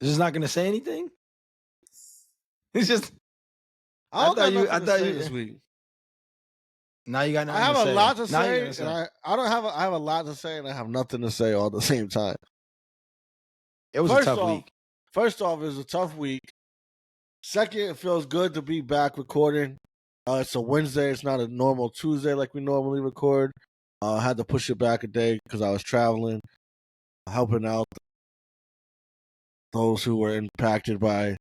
This is not going to say anything. It's just. I thought you this week. Now you got nothing I have to say. a lot to say, and I have a lot to say, and I have nothing to say all at the same time. It was a tough week. First off, it was a tough week. Second, it feels good to be back recording. It's a Wednesday. It's not a normal Tuesday like we normally record. I had to push it back a day because I was traveling, helping out those who were impacted by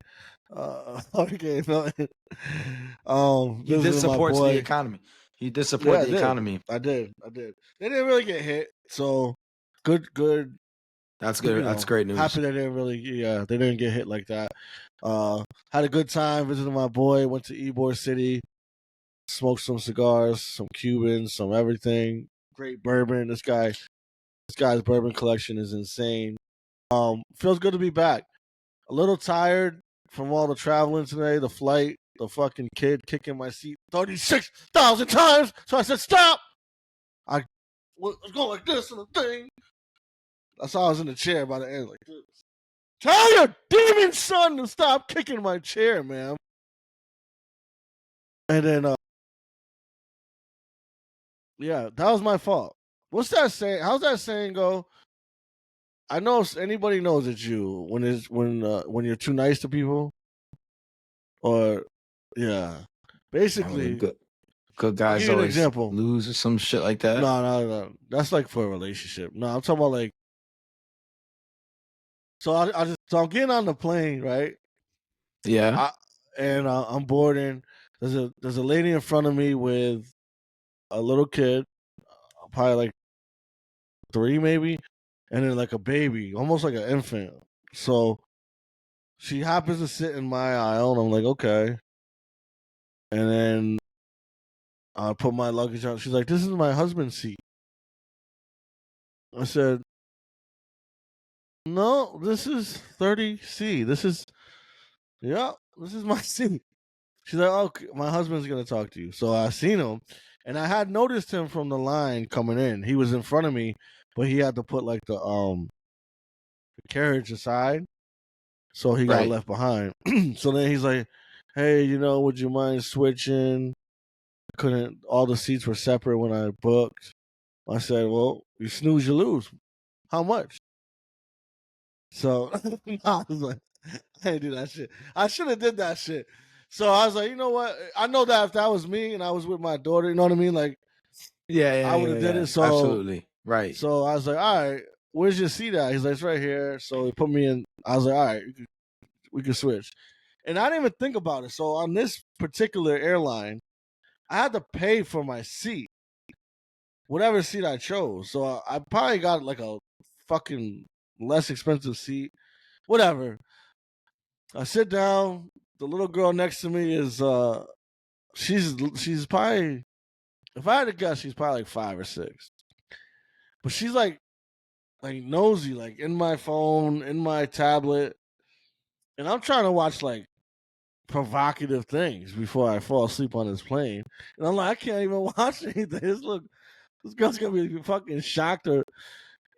Hurricane Milton. He did support the economy. He did support the economy. I did. They didn't really get hit, so good. That's good. That's great news. Happy they didn't get hit like that. Had a good time visiting my boy. Went to Ybor City, smoked some cigars, some Cubans, some everything. Great bourbon. This guy's bourbon collection is insane. Feels good to be back. A little tired from all the traveling today, the flight, the fucking kid kicking my seat 36,000 times. So I said, stop. I was going like this and the thing. That's how I was in the chair by the end, like this. Tell your demon son to stop kicking my chair, man. And then, yeah, that was my fault. What's that saying? How's that saying go? I know anybody knows it's you when you're too nice to people, or yeah, basically. Good guys always lose or some shit like that. No. That's like for a relationship. No, I'm talking about like. So I'm getting on the plane, right? Yeah. I'm boarding. There's a lady in front of me with a little kid, probably like 3 maybe, and then like a baby, almost like an infant. So she happens to sit in my aisle, and I'm like, okay. And then I put my luggage on. She's like, this is my husband's seat. I said, no, this is 30C. This is my seat. She's like, oh, my husband's going to talk to you. So I seen him, and I had noticed him from the line coming in. He was in front of me, but he had to put like the carriage aside. So he got left behind. So then he's like, hey, would you mind switching? All the seats were separate when I booked. I said, well, you snooze, you lose. How much? So I was like, I didn't do that shit. I should have did that shit. So I was like, you know what? I know that if that was me and I was with my daughter, you know what I mean? Like, I would have did it. So absolutely. Right. So I was like, all right, where's your seat at? He's like, it's right here. So he put me in. I was like, all right, we can switch. And I didn't even think about it. So on this particular airline, I had to pay for my seat, whatever seat I chose. So I probably got like a fucking less expensive seat, whatever. I sit down. The little girl next to me is she's probably, if I had to guess, she's probably like 5 or 6. But she's like nosy, like in my phone, in my tablet, and I'm trying to watch like provocative things before I fall asleep on this plane. And I'm like, I can't even watch anything. This girl's gonna be fucking shocked or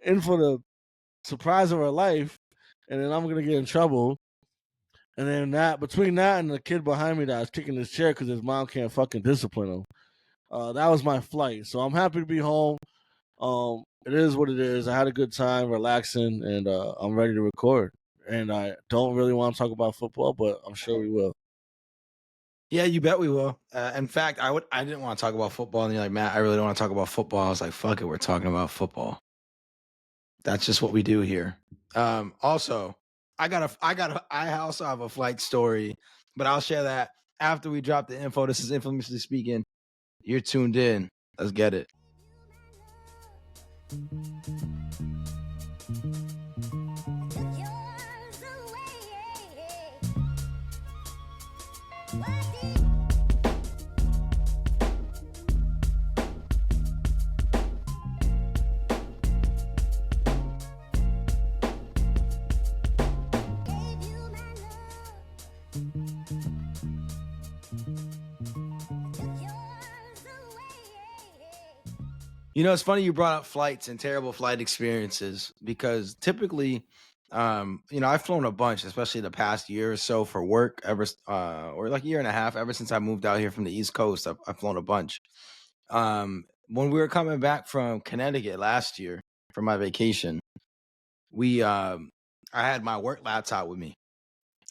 in for the surprise of her life, and then I'm gonna get in trouble. And then between that and the kid behind me that was kicking his chair because his mom can't fucking discipline him. That was my flight. So I'm happy to be home. It is what it is. I had a good time relaxing, and I'm ready to record. And I don't really want to talk about football, but I'm sure we will. Yeah, you bet we will. In fact, I didn't want to talk about football, and you're like, Matt, I really don't want to talk about football. I was like, fuck it, we're talking about football. That's just what we do here. Also, I also have a flight story, but I'll share that after we drop the info. This is Infamously Speaking. You're tuned in. Let's get it. It's funny you brought up flights and terrible flight experiences because typically I've flown a bunch, especially the past year or so for work, or like a year and a half, ever since I moved out here from the East Coast. I've flown a bunch. When we were coming back from Connecticut last year for my vacation, I had my work laptop with me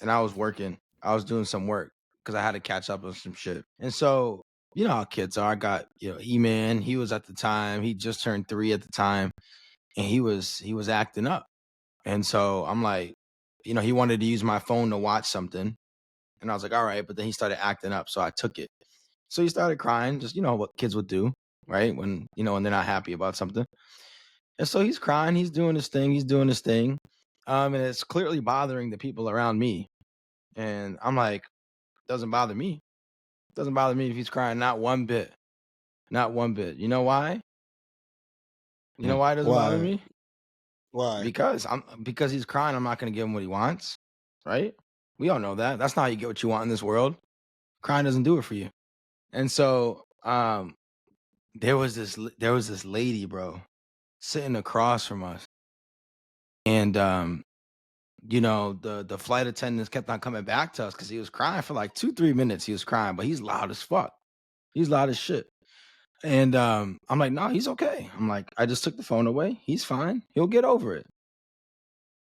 and I was working. I was doing some work because I had to catch up on some shit. And so, you know how kids are. I got, E-Man, he was at the time, he just turned 3 at the time, and he was acting up. And so I'm like, he wanted to use my phone to watch something. And I was like, all right, but then he started acting up. So I took it. So he started crying, just what kids would do, right? When they're not happy about something. And so he's crying, he's doing his thing. And it's clearly bothering the people around me. And I'm like, doesn't bother me. Doesn't bother me if he's crying, not one bit. Not one bit. You know why? You know why it doesn't bother Why? me? Why? Because he's crying, I'm not gonna give him what he wants. Right? We all know that. That's not how you get what you want in this world. Crying doesn't do it for you. And so there was this lady, bro, sitting across from us. And the flight attendants kept on coming back to us because he was crying for like 2-3 minutes. He was crying, but he's loud as fuck. He's loud as shit. And I'm like, no, he's okay. I'm like, I just took the phone away. He's fine. He'll get over it.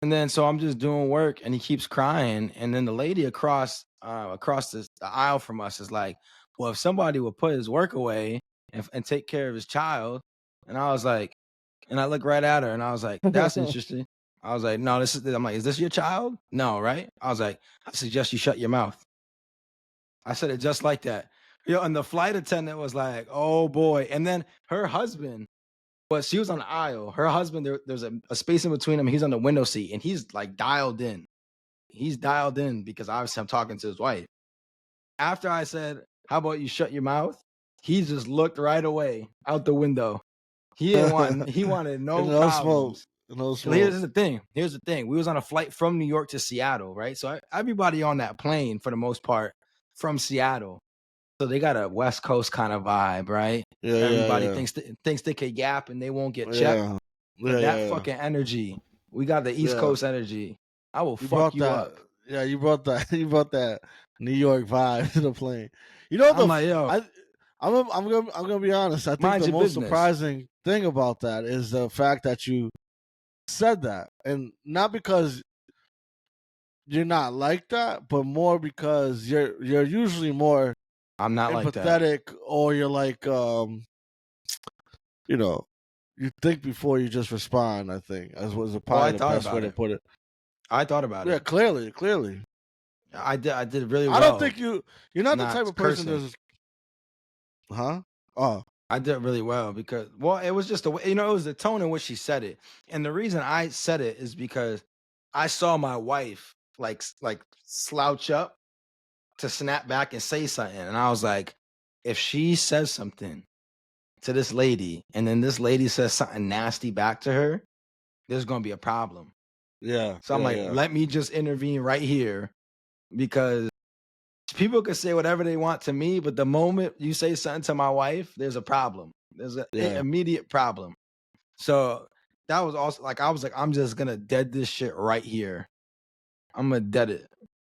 And then so I'm just doing work and he keeps crying. And then the lady across the aisle from us is like, well, if somebody would put his work away and take care of his child. And I was like, and I look right at her and I was like, that's interesting. I was like, no, I'm like, is this your child? No, right? I was like, I suggest you shut your mouth. I said it just like that. And the flight attendant was like, oh boy. And then her husband, but she was on the aisle. Her husband, there's a space in between them. He's on the window seat and he's like dialed in. He's dialed in because obviously I'm talking to his wife. After I said, how about you shut your mouth? He just looked right away out the window. He wanted And no no smoke. problems. No Here's smoke. the thing. Here's the thing. We was on a flight from New York to Seattle, right? So everybody on that plane, for the most part, from Seattle. So they got a West Coast kind of vibe, right? Yeah, yeah, Everybody yeah. thinks they could yap and they won't get checked. Yeah. Yeah, But that yeah, yeah. fucking energy, we got the East Yeah. Coast energy. I will You fuck brought you that. up. Yeah, you brought that. You brought that New York vibe to the plane. You know I'm like, yo, I I'm gonna be honest. I think mind the your most business. surprising thing about that is the fact that you said that, and not because you're not like that, but more because you're usually more I'm not like that. empathetic, or you're like you know you think before you just respond. I think as was Oh, probably I the thought best way about to it. put it. I thought about Yeah, it. clearly. I did really I don't well. think you're not the type Not of person cursing. that's huh? Oh, I did really well because, well, it was just the way, it was the tone in which she said it. And the reason I said it is because I saw my wife like slouch up to snap back and say something. And I was like, if she says something to this lady and then this lady says something nasty back to her, there's going to be a problem. yeah, So I'm yeah, like, yeah, let me just intervene right here because people can say whatever they want to me, but the moment you say something to my wife, there's a problem. There's an yeah, immediate problem. So that was also like, I was like, I'm just gonna dead this shit right here. I'm gonna dead it.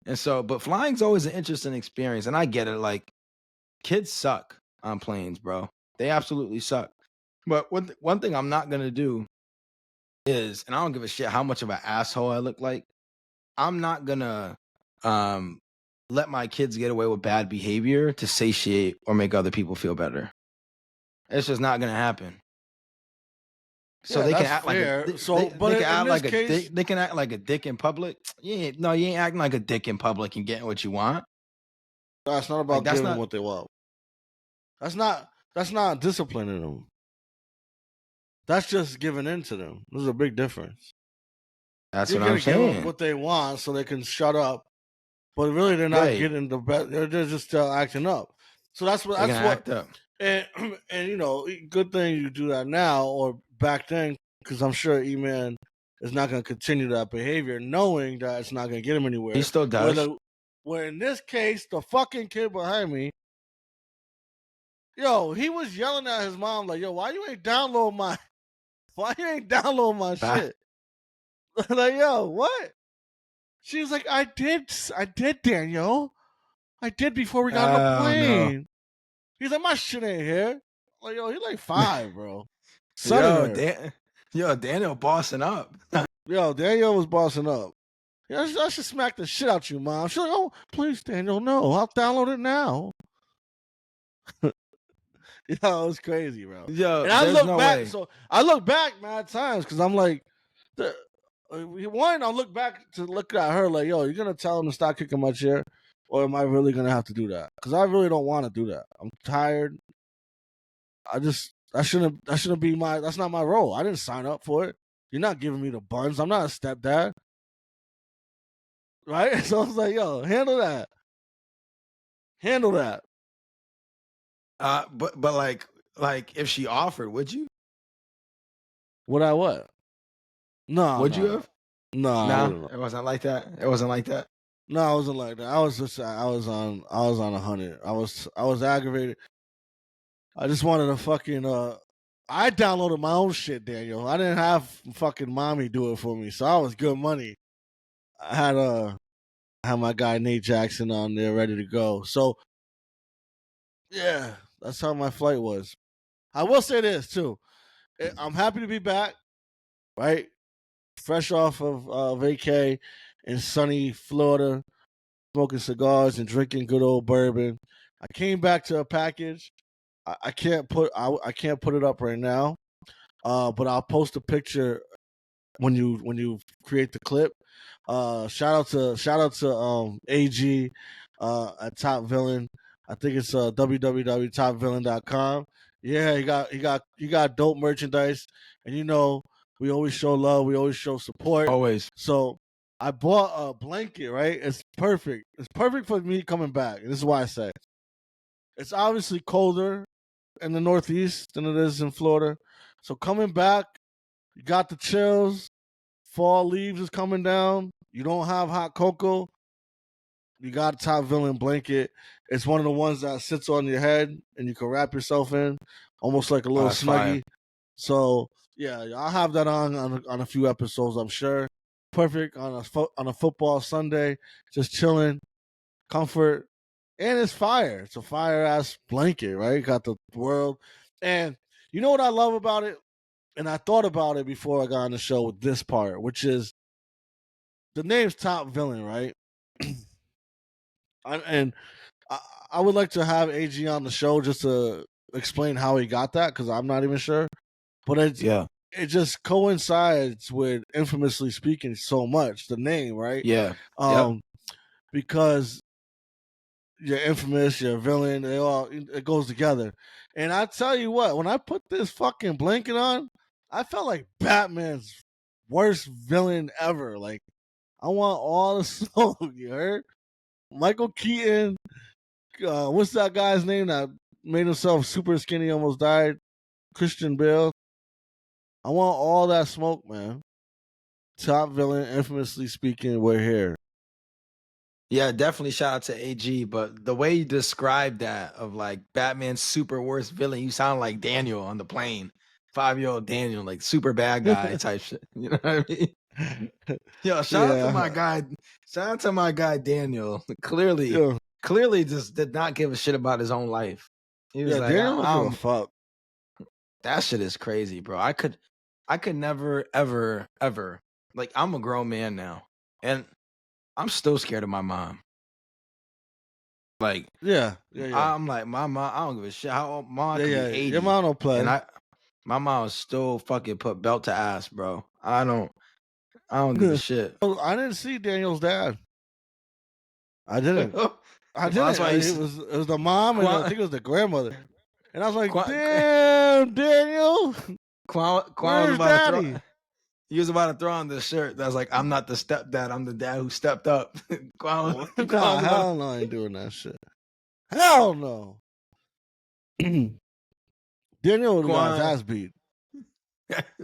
And so, but flying's always an interesting experience, and I get it. Like, kids suck on planes, bro. They absolutely suck. But one thing I'm not gonna do is, and I don't give a shit how much of an asshole I look like. I'm not gonna um let my kids get away with bad behavior to satiate or make other people feel better. It's just not gonna happen. So yeah. they can That's act like a fair. they So, but they can in act this like a case, dick. They can act like a dick in public. You ain't acting like a dick in public and getting what you want. that's not Like about that's giving them not what they want. That's not disciplining them. That's just giving in to them. There's a big difference. that's You're what I'm gonna give them saying. what they want so they can shut up, but really they're not Right. getting the best. They're just still acting up. So that's what They're that's gonna what act up. and and good thing you do that now or back then, because I'm sure E-Man is not going to continue that behavior, knowing that it's not going to get him He anywhere. still Where does. in this case, the fucking kid behind me, yo, he was yelling at his mom like, "Yo, why you ain't download my shit?" Like, yo, what? She was like, I did, Daniel. I did before we got on the Oh no. plane. He's like, my shit ain't here. Like, yo, he's like 5, bro. Son of Yo, her. Daniel bossing up. Yo, Daniel was bossing up. Yeah, I should smack the shit out you, mom. She's like, oh, please, Daniel, no. I'll download it now. Yo, it was crazy, bro. Yo, And I there's look no back, way. so I look back mad times because I'm like, one, I look back to look at her like, yo, you're gonna tell him to stop kicking my chair, or am I really gonna have to do that? Because I really don't want to do that. I'm tired. That shouldn't be that's not my role. I didn't sign up for it. You're not giving me the buns. I'm not a stepdad, right? So I was like, yo, handle that. But like if she offered, would you? Would I what? No, Would you no, have? no, I No, wouldn't. it wasn't like that. It wasn't like that. No, I wasn't like that. I was on 100. I was aggravated. I just wanted to fucking I downloaded my own shit, Daniel. I didn't have fucking mommy do it for me, so I was good money. I had my guy Nate Jackson on there ready to go. So yeah, that's how my flight was. I will say this too. I'm happy to be back, right? Fresh off of vacay in sunny Florida, smoking cigars and drinking good old bourbon. I came back to a package. I can't put it up right now. But I'll post a picture when you create the clip. Shout out to AG at Top Villain. I think it's www.topvillain.com. Yeah, he got dope merchandise, and we always show love, we always show support. Always. So I bought a blanket. Right, it's perfect. It's perfect for me coming back. And this is why I say it's obviously colder in the Northeast than it is in Florida. So coming back, you got the chills. Fall leaves is coming down. You don't have hot cocoa. You got a Top Villain blanket. It's one of the ones that sits on your head and you can wrap yourself in, almost like a Oh, little that's fire. snuggie. So yeah, I'll have that on a few episodes, I'm sure. Perfect on a football Sunday, just chilling, comfort, and it's fire. It's a fire ass blanket, right? Got the world, and you know what I love about it, and I thought about it before I got on the show with this part, which is the name's Top Villain, right? And I would like to have AG on the show just to explain how he got that because I'm not even sure. But Yeah. it just coincides with infamously speaking so much the name, right? Yeah. Yep. Um, because you're infamous, you're a villain, it goes together. And I tell you what, when I put this fucking blanket on, I felt like Batman's worst villain ever. Like I want all the smoke. You heard? Michael Keaton. What's that guy's name that made himself super skinny, almost died? Christian Bale. I want all that smoke, man. Top villain, infamously speaking, we're here. Yeah, definitely shout out to AG. But the way you described that of like Batman's super worst villain, you sound like Daniel on the plane. 5-year-old Daniel, like super bad guy type shit. You know what I mean? Yo, shout out to my Yeah, guy. Shout out to my guy Daniel. Clearly, yeah, clearly just did not give a shit about his own life. He was yeah. like, Daniel don't give a fuck. that shit is crazy, bro. I could never, ever, ever. Like, I'm a grown man now. And I'm still scared of my mom. Like, Yeah, yeah, yeah, I'm like, my mom, I don't give a shit. How old mom yeah, could be yeah. Your 80. mom don't And play. my mom still fucking put belt to ass, bro. I don't give a shit. I didn't see Daniel's dad. I didn't. Well, I that's didn't. why It was the mom and I Quan, think it was the grandmother. And I was like, Quan, damn, Daniel, Quan was where's about to throw. daddy? He was about to throw on this shirt that's like, I'm not the stepdad, I'm the dad who stepped up. Quan, Quan Nah, was about hell no, I ain't doing that shit. Hell no. Daniel would have got his Quan, ass beat.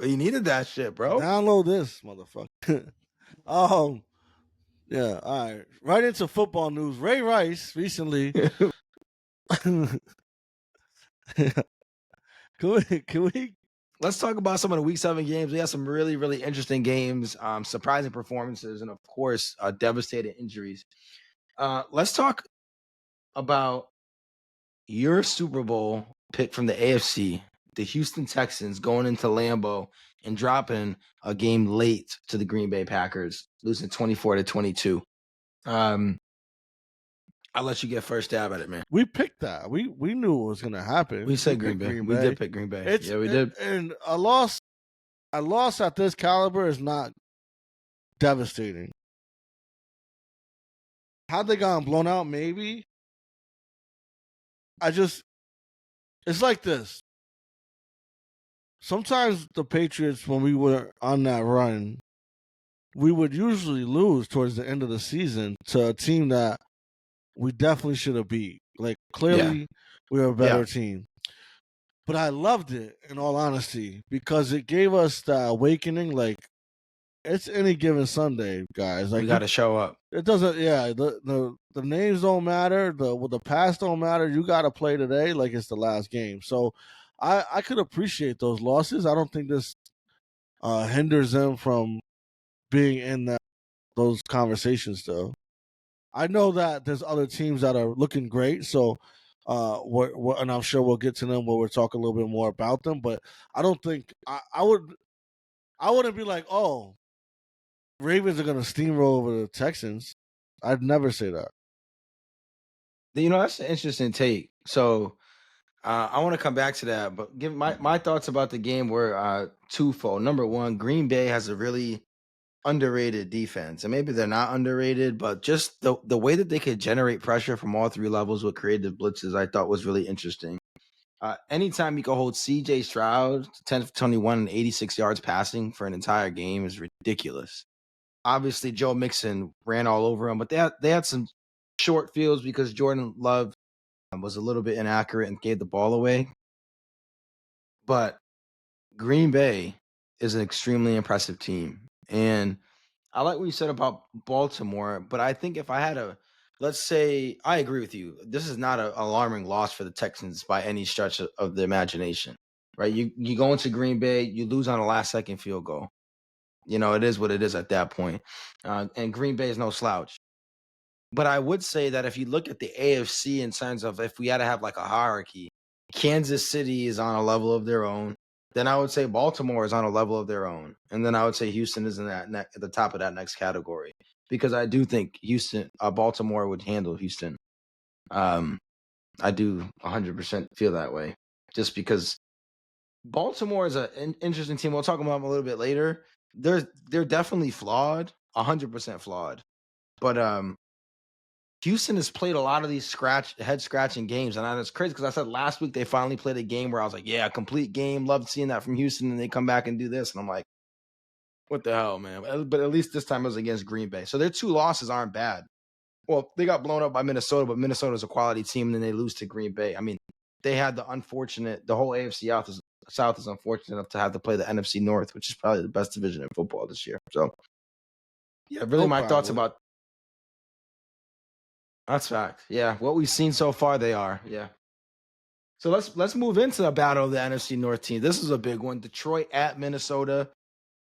he needed that shit, bro. Download this, motherfucker. um, yeah, all right. Right into football news. Ray Rice recently. can we let's talk about some of the Week 7 games. We had some really, really interesting games, surprising performances, and of course, devastating injuries. Let's talk about your Super Bowl pick from the AFC, the Houston Texans going into Lambeau and dropping a game late to the Green Bay Packers, losing 24-22. I'll let you get first stab at it, man. We picked that. We knew it was gonna happen. We said Green picked Bay. We did pick Green Bay. Yeah, we did. And a loss at this caliber is not devastating. Had they gotten blown out, maybe. It's like this. Sometimes the Patriots, when we were on that run, we would usually lose towards the end of the season to a team that we definitely should have beat. Like, clearly, we were a better team. But I loved it, in all honesty, because it gave us the awakening. Like, it's any given Sunday, guys. Like, we got to show up. It doesn't. Yeah, the names don't matter. The past don't matter. You got to play today like it's the last game. So, I could appreciate those losses. I don't think this hinders them from being in those conversations. Though I know that there's other teams that are looking great. So, and I'm sure we'll get to them where we'll talk a little bit more about them. But I don't think I would. I wouldn't be like, oh, Ravens are going to steamroll over the Texans. I'd never say that. You know, that's an interesting take. So I want to come back to that, but give my thoughts about the game were twofold. Number one, Green Bay has a really underrated defense, and maybe they're not underrated, but just the way that they could generate pressure from all three levels with creative blitzes, I thought was really interesting. Anytime you can hold CJ Stroud 10 for 21 and 86 yards passing for an entire game is ridiculous. Obviously, Joe Mixon ran all over him, but they had some short fields because Jordan Love was a little bit inaccurate and gave the ball away. But Green Bay is an extremely impressive team. And I like what you said about Baltimore, but I think if I had let's say, I agree with you. This is not an alarming loss for the Texans by any stretch of the imagination, right? You go into Green Bay, you lose on a last second field goal. You know, it is what it is at that point. And Green Bay is no slouch. But I would say that if you look at the AFC in terms of if we had to have like a hierarchy, Kansas City is on a level of their own. Then I would say Baltimore is on a level of their own. And then I would say Houston is in at the top of that next category. Because I do think Baltimore would handle Houston. I do 100% feel that way. Just because Baltimore is an interesting team. We'll talk about them a little bit later. They're definitely flawed, 100% flawed. But Houston has played a lot of these head scratching games, and it's crazy because I said last week they finally played a game where I was like, "Yeah, complete game. Loved seeing that from Houston," and they come back and do this, and I'm like, "What the hell, man?" But at least this time it was against Green Bay, so their two losses aren't bad. Well, they got blown up by Minnesota, but Minnesota's a quality team, and then they lose to Green Bay. I mean, they had the whole AFC South is unfortunate enough to have to play the NFC North, which is probably the best division in football this year. So, yeah, really, my thoughts about. That's fact. Yeah, what we've seen so far, they are. Yeah. So let's move into the battle of the NFC North team. This is a big one. Detroit at Minnesota.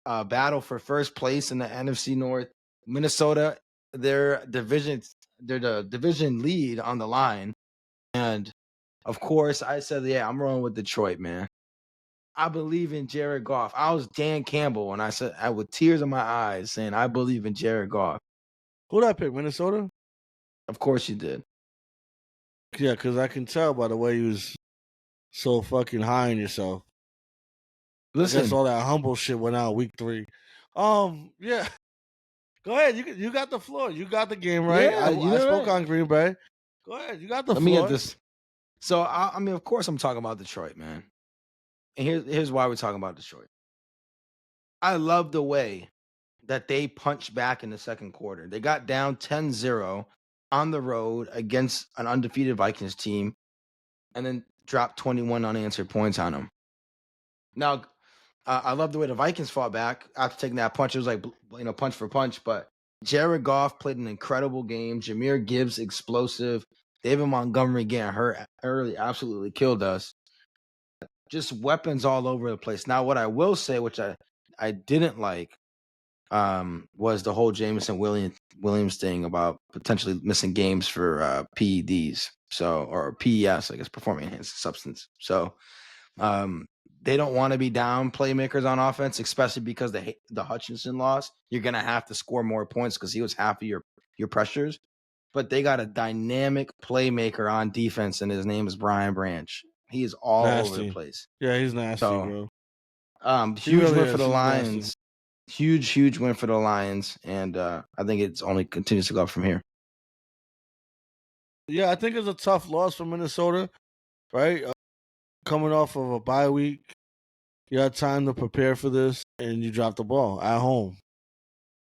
Battle for first place in the NFC North. Minnesota, their the division lead on the line. And of course, I said, yeah, I'm rolling with Detroit, man. I believe in Jared Goff. I was Dan Campbell when I said, with tears in my eyes, saying I believe in Jared Goff. Who did I pick? Minnesota? Of course you did. Yeah, because I can tell by the way you was so fucking high on yourself. Listen, I guess all that humble shit went out week 3. Yeah. Go ahead. You got the floor. You got the game right. Yeah, I spoke on Green Bay. Go ahead. You got the floor. Let me get this. So I mean, of course, I'm talking about Detroit, man. And here's why we're talking about Detroit. I love the way that they punched back in the second quarter. They got down 10-0 on the road against an undefeated Vikings team and then dropped 21 unanswered points on them. Now, I love the way the Vikings fought back after taking that punch. It was like, punch for punch. But Jared Goff played an incredible game. Jahmyr Gibbs, explosive. David Montgomery getting hurt early absolutely killed us. just weapons all over the place. Now, what I will say, which I didn't like, was the whole Jameson Williams thing about potentially missing games for PEDs, or PES, I guess, performing enhanced substance. So they don't want to be down playmakers on offense, especially because the Hutchinson loss. You're gonna have to score more points because he was half of your pressures. But they got a dynamic playmaker on defense, and his name is Brian Branch. He is all over the Nasty. place. Yeah, he's nasty, So bro. He huge really win for is. the He's nasty. Lions. Huge win for the Lions, and I think it's only continues to go up from here. Yeah, I think it's a tough loss for Minnesota, right? Coming off of a bye week, you had time to prepare for this, and you dropped the ball at home.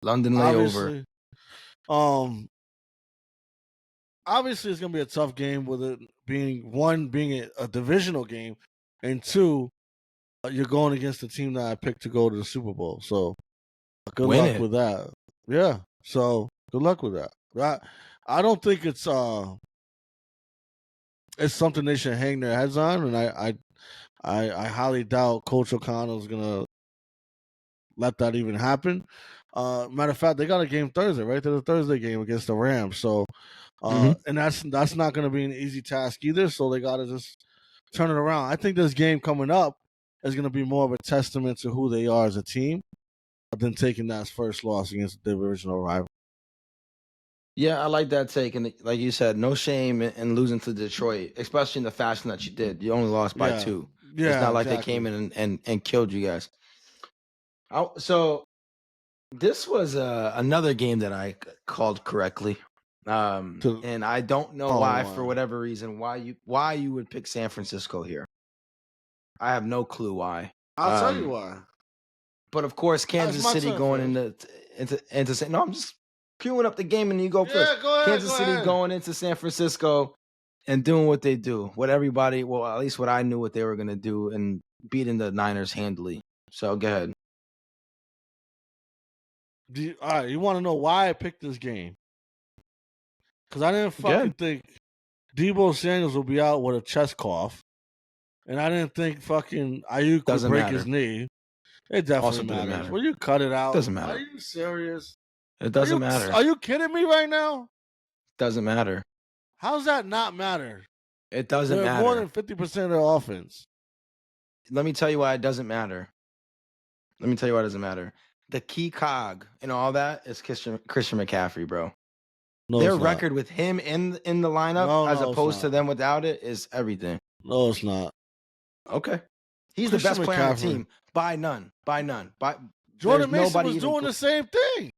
London layover. Obviously, obviously it's gonna be a tough game with it being a divisional game, and two, you're going against the team that I picked to go to the Super Bowl. So good Win luck it. with that. Yeah. So good luck with that. I don't think it's something they should hang their heads on, and I highly doubt Coach O'Connell's gonna let that even happen. Matter of fact, they got a game Thursday, right? There's a Thursday game against the Rams. So and that's not gonna be an easy task either. So they gotta just turn it around. I think this game coming up is gonna be more of a testament to who they are as a team than taking that first loss against the divisional rival. Yeah, I like that take, and like you said, no shame in losing to Detroit, especially in the fashion that you did. You only lost by 2. It's Yeah, not like exactly. they came in and killed you guys. So this was another game that I called correctly, and I don't know why, for whatever reason, why you would pick San Francisco here. I have no clue why. I'll tell you why. But of course, Kansas City going into no, I'm just queuing up the game, and you go first. Go ahead. Kansas City going into San Francisco and doing what they do, what everybody, well, at least what I knew what they were gonna do, and beating the Niners handily. So go ahead. All right, you want to know why I picked this game? Because I didn't fucking think Deebo Samuels will be out with a chest cough, and I didn't think fucking Ayuk would break his knee. It definitely matters. Will you cut it out? Doesn't matter. Are you serious? It doesn't matter. Are you kidding me right now? Doesn't matter. How's that not matter? It doesn't They're matter. more than 50% of their offense. Let me tell you why it doesn't matter. The key cog and all that is Christian McCaffrey, bro. No, their record with him in the lineup as opposed to them without it is everything. No, it's not. Okay. He's the best player on the team. By none. Jordan Mason was doing the same thing.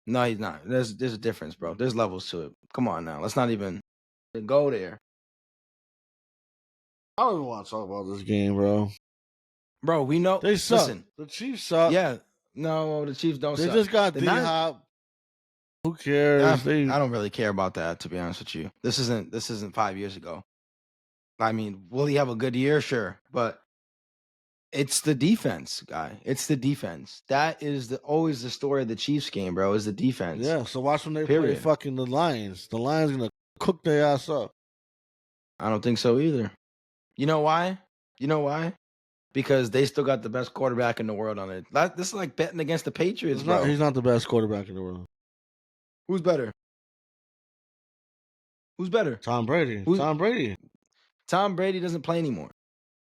No, he's not. There's a difference, bro. There's levels to it. Come on now. Let's not even go there. I don't even want to talk about this game, bro. Bro, we know. They suck. Listen, the Chiefs suck. Yeah. No, the Chiefs don't suck. They just got D-Hop. Who cares? I don't really care about that, to be honest with you. This isn't 5 years ago. I mean, will he have a good year? Sure. But it's the defense, guy. It's the defense. That is always the story of the Chiefs game, bro, is the defense. Yeah, so watch when they play fucking the Lions. The Lions going to cook their ass up. I don't think so either. You know why? Because they still got the best quarterback in the world on it. This is like betting against the Patriots, bro. He's not the best quarterback in the world. Who's better? Tom Brady. Tom Brady doesn't play anymore.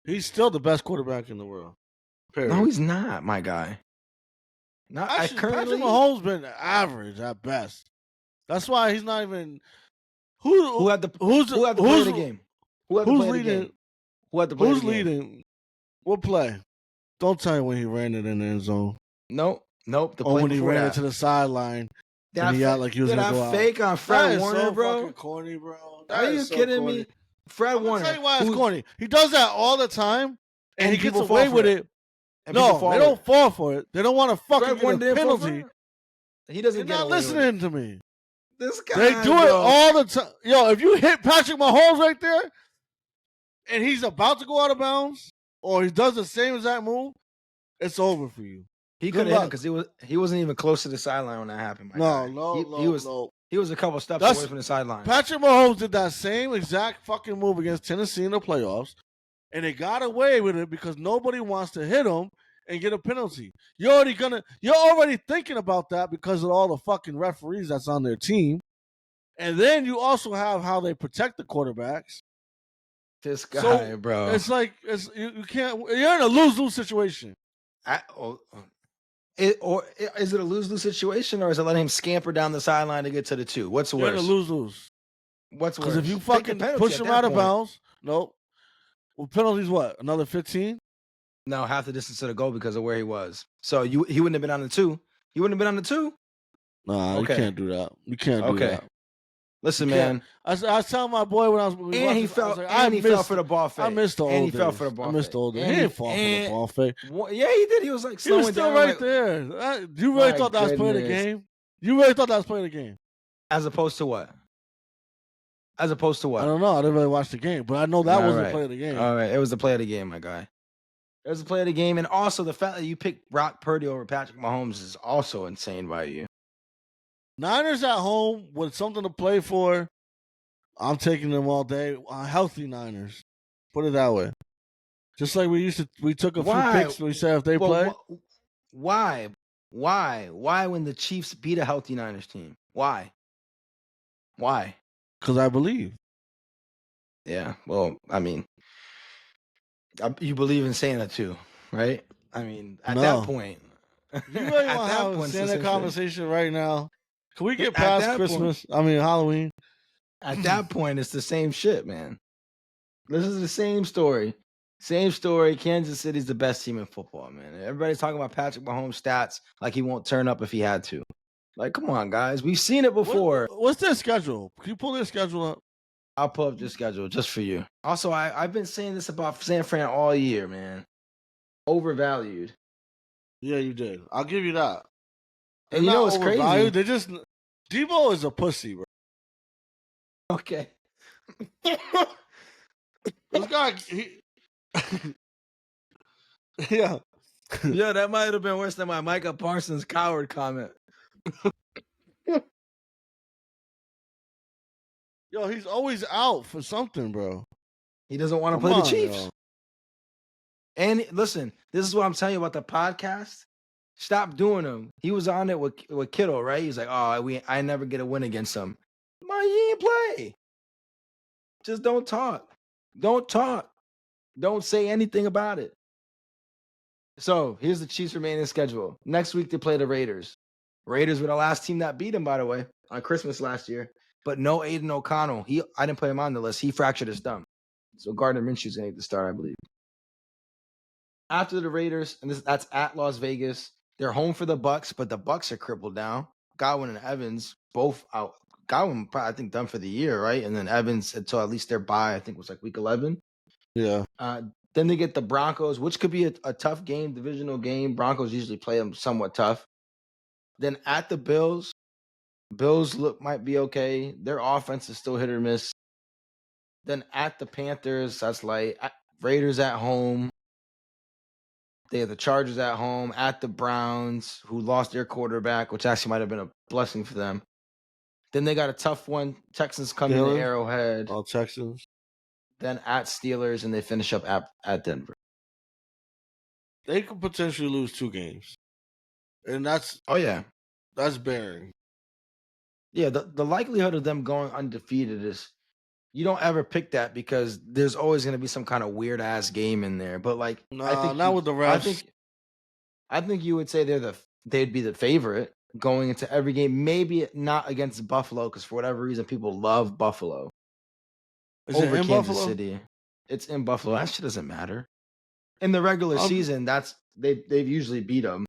He's still the best quarterback in the world. Period. No, he's not, my guy. Patrick Mahomes been average at best. That's why he's not even. Who had to play the game? Who's leading? Who's leading? What play? Don't tell me when he ran it in the end zone. Nope. The play when he ran it to the sideline. And he out like he was going to go out. Fake on Fred Warner, so bro. Fucking corny, bro. Are you kidding me? Fred Warner. I'll tell you why it's corny. He does that all the time, and he gets away with it. No, they don't fall for it. They don't want to fucking get a penalty. He doesn't They're not listening to me. This guy, they do it all the time. Yo, if you hit Patrick Mahomes right there, and he's about to go out of bounds, or he does the same exact move, it's over for you. He couldn't hit him because he wasn't even close to the sideline when that happened. He was a couple steps away from the sideline. Patrick Mahomes did that same exact fucking move against Tennessee in the playoffs. and they got away with it because nobody wants to hit them and get a penalty. You're already thinking about that because of all the fucking referees that's on their team. And then you also have how they protect the quarterbacks. This guy, So bro. it's like you can't. You're in a lose-lose situation. Is it a lose-lose situation, or is it letting him scamper down the sideline to get to the 2? What's You're in a worse? lose-lose. What's Because if you worse? Take the fucking penalty push at him that out of point. bounds, nope. Well, penalties what? Another 15? No, half the distance to the goal because of where he was. So he wouldn't have been on the 2. He wouldn't have been on the 2. Nah, Okay. you can't do that. You can't do that. Listen, man. I was telling my boy when we And he watching, I fell. was like, And he fell for the ball fake. I missed the and old he days. fell for the ball I missed fake. the old days. And He didn't fall for the ball fake. Yeah, he did. He was like He was slowing still down. right like, there. You really thought that was playing the game? You really thought that was playing the game? As opposed to what? As opposed to what? I don't know. I didn't really watch the game, but I know that wasn't the play of the game. All right, it was the play of the game, my guy. It was the play of the game, and also the fact that you picked Brock Purdy over Patrick Mahomes is also insane by you. Niners at home with something to play for. I'm taking them all day. Healthy Niners. Put it that way. Just like we took a few picks. We said if they play. Why? Why when the Chiefs beat a healthy Niners team? Why? Because I believe. Yeah. Well, I mean, you believe in Santa too, right? I mean, at that point, you really want to have a Santa conversation right now? Can we get past Christmas? Halloween. At that point, it's the same shit, man. This is the same story. Same story. Kansas City's the best team in football, man. Everybody's talking about Patrick Mahomes' stats like he won't turn up if he had to. Like, come on, guys. We've seen it before. What's their schedule? Can you pull their schedule up? I'll pull up your schedule just for you. Also, I've been saying this about San Fran all year, man. Overvalued. Yeah, you did. I'll give you that. And you know what's crazy? They just Debo is a pussy, bro. Okay. This guy, yeah. Yeah, that might have been worse than my Micah Parsons coward comment. Yo, he's always out for something, bro. He doesn't want to play the Chiefs. Yo. And listen, this is what I'm telling you about the podcast. Stop doing them. He was on it with Kittle, right? He's like, oh, I never get a win against him. Man, you ain't play. Just don't talk. Don't talk. Don't say anything about it. So here's the Chiefs' remaining schedule. Next week they play the Raiders. Raiders were the last team that beat him, by the way, on Christmas last year. But no Aiden O'Connell. I didn't put him on the list. He fractured his thumb. So Gardner Minshew's going to get the start, I believe. After the Raiders, and that's at Las Vegas, they're home for the Bucks, but the Bucks are crippled now. Godwin and Evans both out. Godwin, I think, done for the year, right? And then Evans until at least their bye, I think, was like week 11. Yeah. Then they get the Broncos, which could be a tough game, divisional game. Broncos usually play them somewhat tough. Then at the Bills, might be okay. Their offense is still hit or miss. Then at the Panthers, that's light. Raiders at home. They have the Chargers at home. At the Browns, who lost their quarterback, which actually might have been a blessing for them. Then they got a tough one. Texans come in Arrowhead. All Texans. Then at Steelers, and they finish up at Denver. They could potentially lose 2 games. And that's bearing. Yeah, the likelihood of them going undefeated is, you don't ever pick that because there's always going to be some kind of weird ass game in there. But like, I think not with the refs. I think you would say they'd be the favorite going into every game. Maybe not against Buffalo because for whatever reason people love Buffalo. Is over it in Kansas Buffalo? City. It's in Buffalo. That shit doesn't matter. In the regular season, they've usually beat them.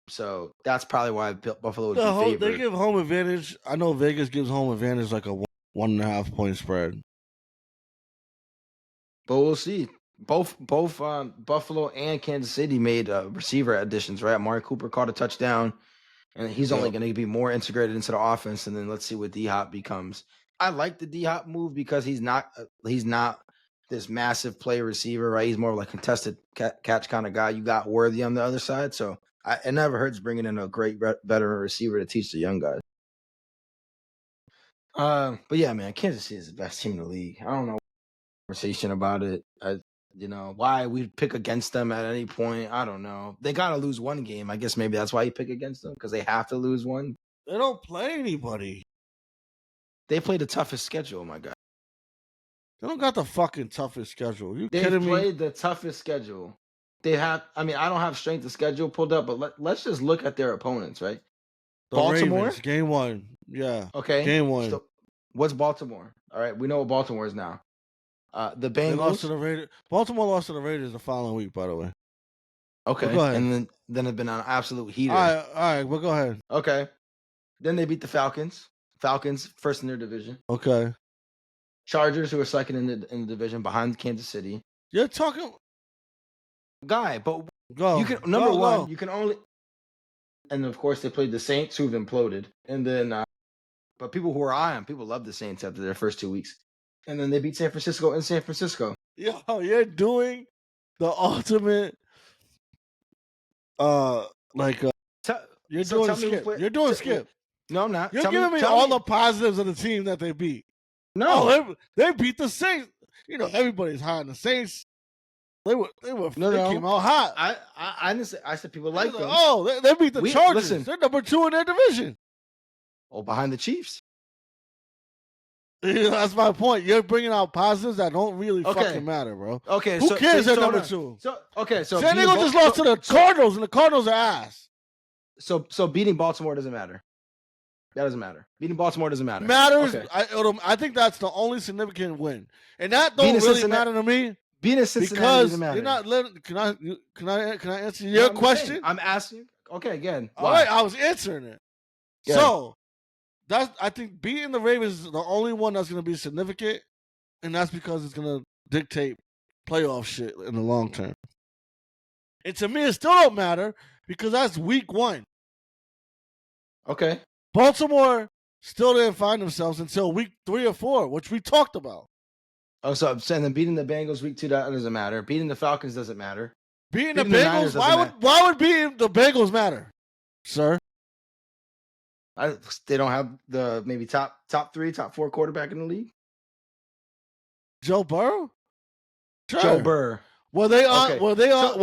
So that's probably why Buffalo would be favored. They give home advantage. I know Vegas gives home advantage like a 1.5 point spread. But we'll see. Both Buffalo and Kansas City made receiver additions, right? Amari Cooper caught a touchdown, and he's only going to be more integrated into the offense. And then let's see what D-Hop becomes. I like the D-Hop move because he's not this massive play receiver, right? He's more like a contested catch kind of guy. You got Worthy on the other side, so it never hurts bringing in a great veteran receiver to teach the young guys. But yeah, man, Kansas City is the best team in the league. I don't know conversation about it. You know, why we'd pick against them at any point, I don't know. They got to lose one game. I guess maybe that's why you pick against them, because they have to lose one. They don't play anybody. They play the toughest schedule, my God. They don't got the fucking toughest schedule. You They've kidding me? played the toughest schedule. They have, I mean, I don't have strength of schedule pulled up, but let's just look at their opponents, right? The Baltimore? Ravens, game 1. Yeah. Okay. Game 1. So what's Baltimore? All right, we know what Baltimore is now. The They lost Bengals. to the Raiders. Baltimore lost to the Raiders the following week, by the way. Okay. Well, go ahead. And then it's been an absolute heater. All right. Well, go ahead. Okay. Then they beat the Falcons. Falcons first in their division. Okay. Chargers, who are second in the division behind Kansas City. You're talking, Guy, but go. you can number one, you can only, and of course they played the Saints, who've imploded, and then but people who are eyeing, people love the Saints after their first 2 weeks, and then they beat San Francisco in San Francisco. Yo, you're doing the ultimate, you're doing skip. You're doing skip. No, I'm not. You're giving me all the positives of the team that they beat. No, they beat the Saints. You know, everybody's high on the Saints. They came out hot. I didn't say. I said people like them. Oh, they beat the Chargers. Listen. They're number 2 in their division. Oh, behind the Chiefs. Yeah, that's my point. You're bringing out positives that don't really fucking matter, bro. Okay, who cares? They're number 2. So San Diego just lost to the Cardinals, and the Cardinals are ass. So beating Baltimore doesn't matter. That doesn't matter. Beating Baltimore doesn't matter. Matters. Okay. I think that's the only significant win, and that don't really matter to me. Beating Cincinnati because doesn't matter. You're not letting. Can I answer your question? I'm asking. Okay, again. All right, I was answering it. Yeah. So I think beating the Ravens is the only one that's going to be significant, and that's because it's going to dictate playoff shit in the long term. And to me, it still don't matter because that's week 1. Okay. Baltimore still didn't find themselves until week 3 or 4, which we talked about. Oh, so I'm saying that beating the Bengals week 2, that doesn't matter. Beating the Falcons doesn't matter. Beating the Bengals, why would beating the Bengals matter, sir? They don't have the maybe top 3, top 4 quarterback in the league. Joe Burrow. Sure. Joe Burrow. Were they on? Okay. Were they on?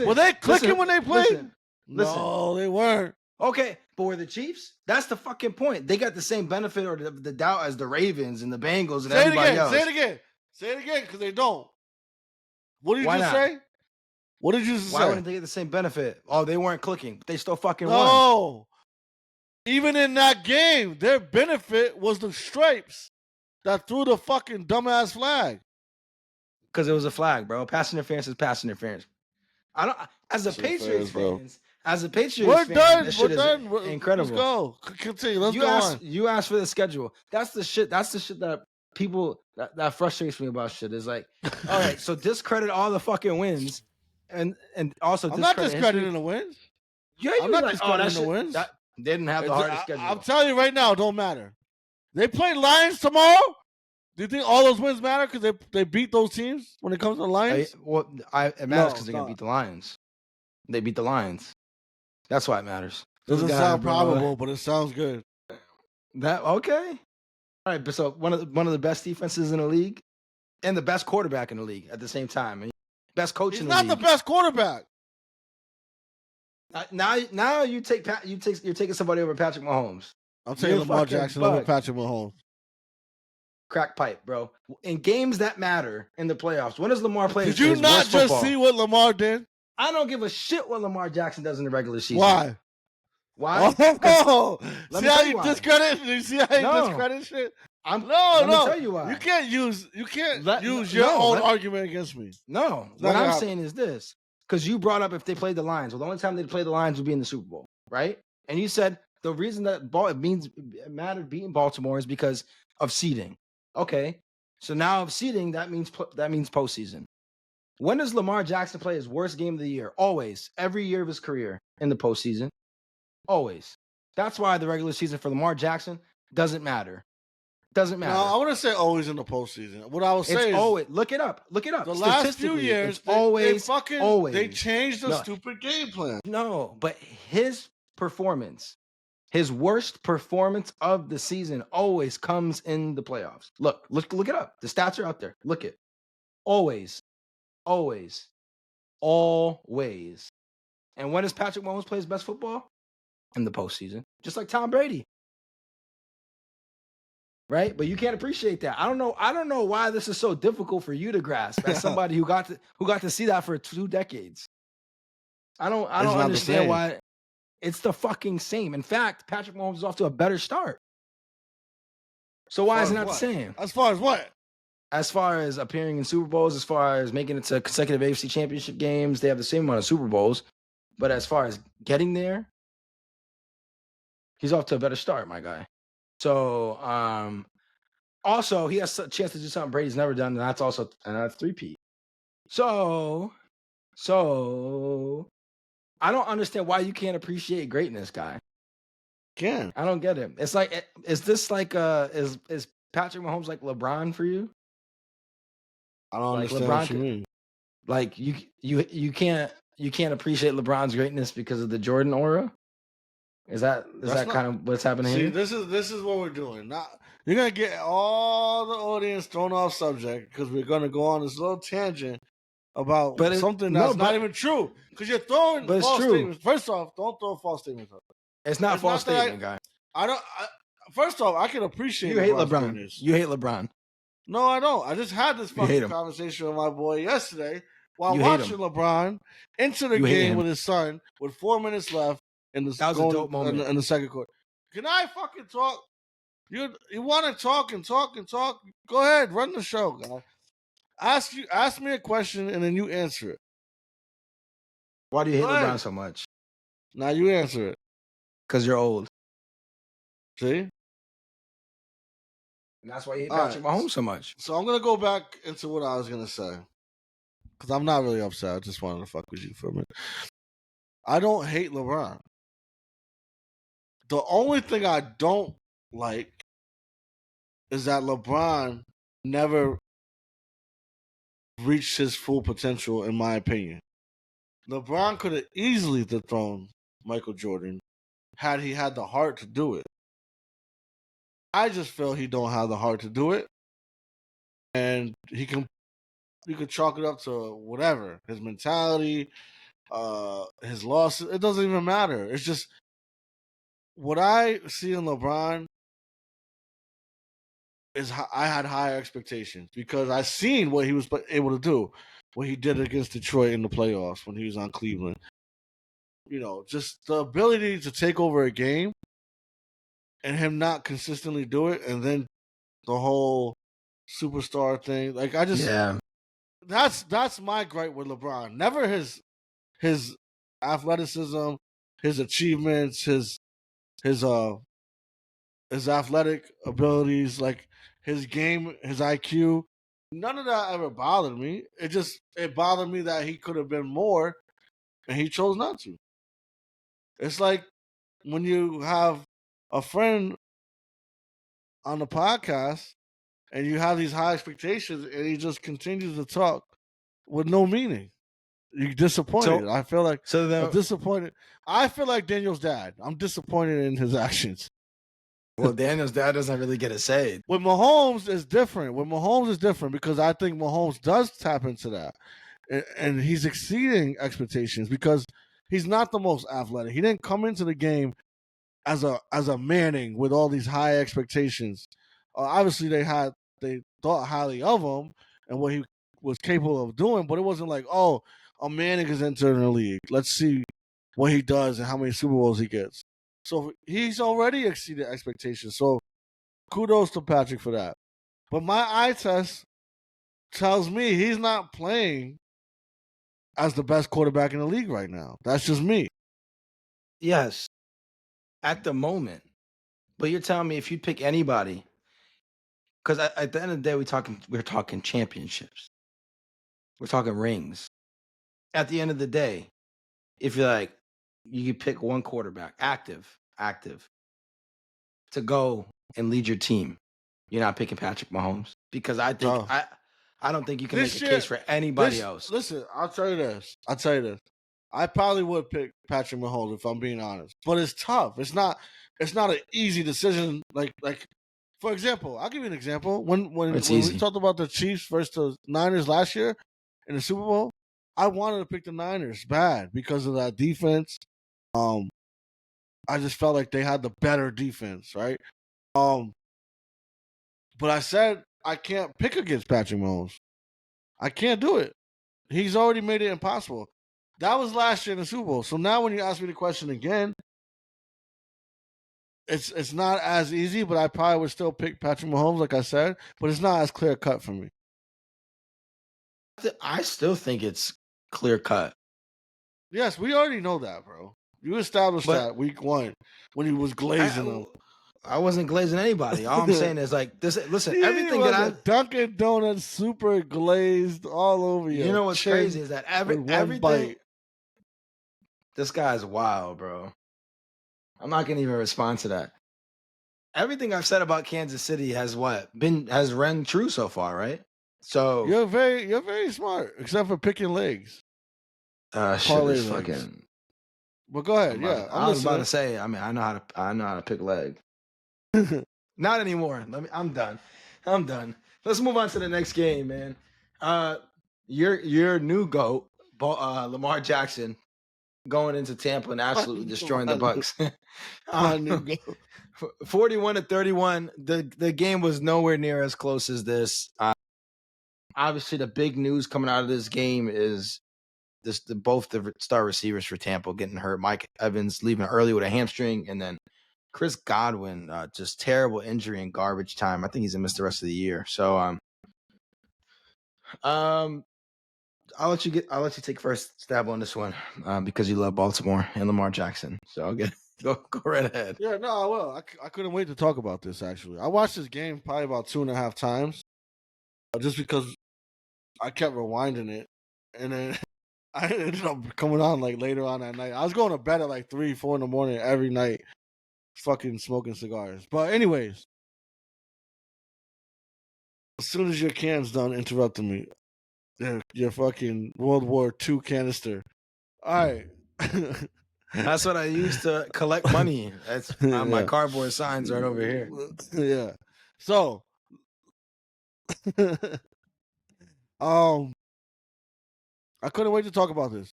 Were they clicking when they played? No, they weren't. Okay, but were the Chiefs? That's the fucking point. They got the same benefit or the doubt as the Ravens and the Bengals and everybody else. Say it again, because they don't. What did you just say? What did you just say? Why wouldn't they get the same benefit? Oh, they weren't clicking, but they still fucking won. No. Even in that game, their benefit was the stripes that threw the fucking dumbass flag. Because it was a flag, bro. Pass interference is pass interference. I don't. As a Patriots fan, we're done. Incredible. Let's go. Continue. Let's go on. You asked for the schedule. That's the shit that people that frustrates me about shit. Is like, all right, so discredit all the fucking wins, and also I'm not discrediting the wins. Yeah, I'm not discrediting the wins. They didn't have the hardest schedule. I'm telling you right now, it don't matter. They play Lions tomorrow. Do you think all those wins matter because they beat those teams when it comes to the Lions? It matters because they're gonna beat the Lions. They beat the Lions. That's why it matters. Doesn't sound probable, but it sounds good. Okay. All right, so one of the best defenses in the league, and the best quarterback in the league at the same time. Best coach in the league. He's not the best quarterback. Now you're taking somebody over Patrick Mahomes. I'm taking Lamar Jackson over Patrick Mahomes. Crack pipe, bro. In games that matter in the playoffs, when does Lamar play? Did you not just see what Lamar did? I don't give a shit what Lamar Jackson does in the regular season. Why? Oh, see how you discredit? You see how you discredit shit? Let me tell you why. You can't use your own argument against me. No, what I'm saying is this. Because you brought up if they played the Lions. Well, the only time they played the Lions would be in the Super Bowl, right? And you said the reason that it mattered beating Baltimore is because of seeding. Okay, so now of seeding, that means postseason. When does Lamar Jackson play his worst game of the year? Always. Every year of his career in the postseason. Always. That's why the regular season for Lamar Jackson doesn't matter. Doesn't matter. No, I wouldn't say always in the postseason. What I was saying is always. Look it up. The last few years, always. They changed the stupid game plan. No, but his performance, his worst performance of the season, always comes in the playoffs. Look it up. The stats are out there. Look it. Always. Always. Always. And when does Patrick Mahomes play his best football? In the postseason. Just like Tom Brady. Right? But you can't appreciate that. I don't know why this is so difficult for you to grasp as somebody who got to see that for 2 decades. I don't It's not the understand same. why it's the fucking same. In fact, Patrick Mahomes is off to a better start. So why is it not the same? As far as what? As far as appearing in Super Bowls, as far as making it to consecutive AFC Championship games, they have the same amount of Super Bowls. But as far as getting there, he's off to a better start, my guy. So, also he has a chance to do something Brady's never done, and that's three-peat. So I don't understand why you can't appreciate greatness, guy. Can. I don't get it. It's like, is this like is Patrick Mahomes like LeBron for you? I don't Like understand what you mean. Like you can't appreciate LeBron's greatness because of the Jordan aura? Is that kind of what's happening here? This is what we're doing. Now you're gonna get all the audience thrown off subject because we're gonna go on this little tangent about something that's not even true. Because you're throwing false statements. First off, don't throw false statements up. It's not a false statement, guy. First off, I can appreciate you hate LeBron's LeBron. greatness. You hate LeBron. No, I don't. I just had this fucking conversation with my boy yesterday while watching LeBron enter the game with his son with 4 minutes left in the that was a dope moment in the second quarter. Can I fucking talk? You want to talk and talk and talk? Go ahead, run the show, guy. Ask me a question and then you answer it. Why do you hate LeBron so much? Now you answer it. Because you're old. See? And that's why you hate Patrick Mahomes so much. So I'm gonna go back into what I was gonna say. Because I'm not really upset. I just wanted to fuck with you for a minute. I don't hate LeBron. The only thing I don't like is that LeBron never reached his full potential, in my opinion. LeBron could have easily dethroned Michael Jordan had he had the heart to do it. I just feel he don't have the heart to do it. And you could chalk it up to whatever. His mentality, his losses. It doesn't even matter. It's just what I see in LeBron is I had higher expectations because I seen what he was able to do, what he did against Detroit in the playoffs when he was on Cleveland. You know, just the ability to take over a game and him not consistently do it, and then the whole superstar thing. Like that's my gripe with LeBron. Never his athleticism, his achievements, his athletic abilities, like his game, his IQ. None of that ever bothered me. It bothered me that he could have been more, and he chose not to. It's like when you have a friend on the podcast and you have these high expectations, and he just continues to talk with no meaning. You're disappointed. I feel like I'm disappointed. I feel like Daniel's dad. I'm disappointed in his actions. Well, Daniel's dad doesn't really get a say. With Mahomes is different. Because I think Mahomes does tap into that, and he's exceeding expectations because he's not the most athletic. He didn't come into the game as a Manning with all these high expectations. Obviously, they thought highly of him and what he was capable of doing, but it wasn't like, oh, a Manning is entering the league. Let's see what he does and how many Super Bowls he gets. So he's already exceeded expectations. So kudos to Patrick for that. But my eye test tells me he's not playing as the best quarterback in the league right now. That's just me. Yes, at the moment. But you're telling me if you pick anybody, because at the end of the day, we're talking championships. We're talking rings. At the end of the day, if you're like, you could pick one quarterback, active, to go and lead your team. You're not picking Patrick Mahomes because I don't think you can make a case for anybody else. Listen, I'll tell you this. I probably would pick Patrick Mahomes if I'm being honest, but it's tough. It's not an easy decision. Like For example, I'll give you an example. When It's when we easy. talked about the Chiefs versus the Niners last year in the Super Bowl, I wanted to pick the Niners bad because of that defense. Um, I just felt like they had the better defense, right? Um, but I said I can't pick against Patrick Mahomes. I can't do it. He's already made it impossible. That was last year in the Super Bowl. So now when you ask me the question again, it's not as easy, but I probably would still pick Patrick Mahomes, like I said, but it's not as clear cut for me. I still think it's clear cut, Yes, we already know that, bro. You established but that week one when he was glazing them. I I wasn't glazing anybody. All I'm saying is like this. Listen, He everything that was a I Dunkin' Donuts super glazed all over you your know what's crazy chin is that with one everything. bite. This guy's wild, bro. I'm not gonna even respond to that. Everything I've said about Kansas City has run true so far, right? So You're very smart, except for picking legs, shit parlay is legs. fucking. But go ahead, yeah, I'm I was about to listening. say. I mean, I know how to pick leg. Not anymore. I'm done. I'm done. Let's move on to the next game, man. Uh, your new goat, Lamar Jackson, going into Tampa and absolutely destroying the my, new, Bucks. my new go. 41-31. The game was nowhere near as close as this. Obviously, the big news coming out of this game is both the star receivers for Tampa getting hurt. Mike Evans leaving early with a hamstring, and then Chris Godwin, just terrible injury in garbage time. I think he's gonna miss the rest of the year. So um I'll let you take first stab on this one, because you love Baltimore and Lamar Jackson. So I'll get go right ahead. Yeah, no, well, I couldn't wait to talk about this. Actually, I watched this game probably about 2.5 times, just because I kept rewinding it, and then I ended up coming on like later on that night. I was going to bed at like 3, 4 in the morning every night, fucking smoking cigars. But anyways, as soon as your can's done interrupting me, your fucking World War II canister. All right. That's what I used to collect money. That's my Yeah. cardboard signs right over here. Yeah. So, um, I couldn't wait to talk about this.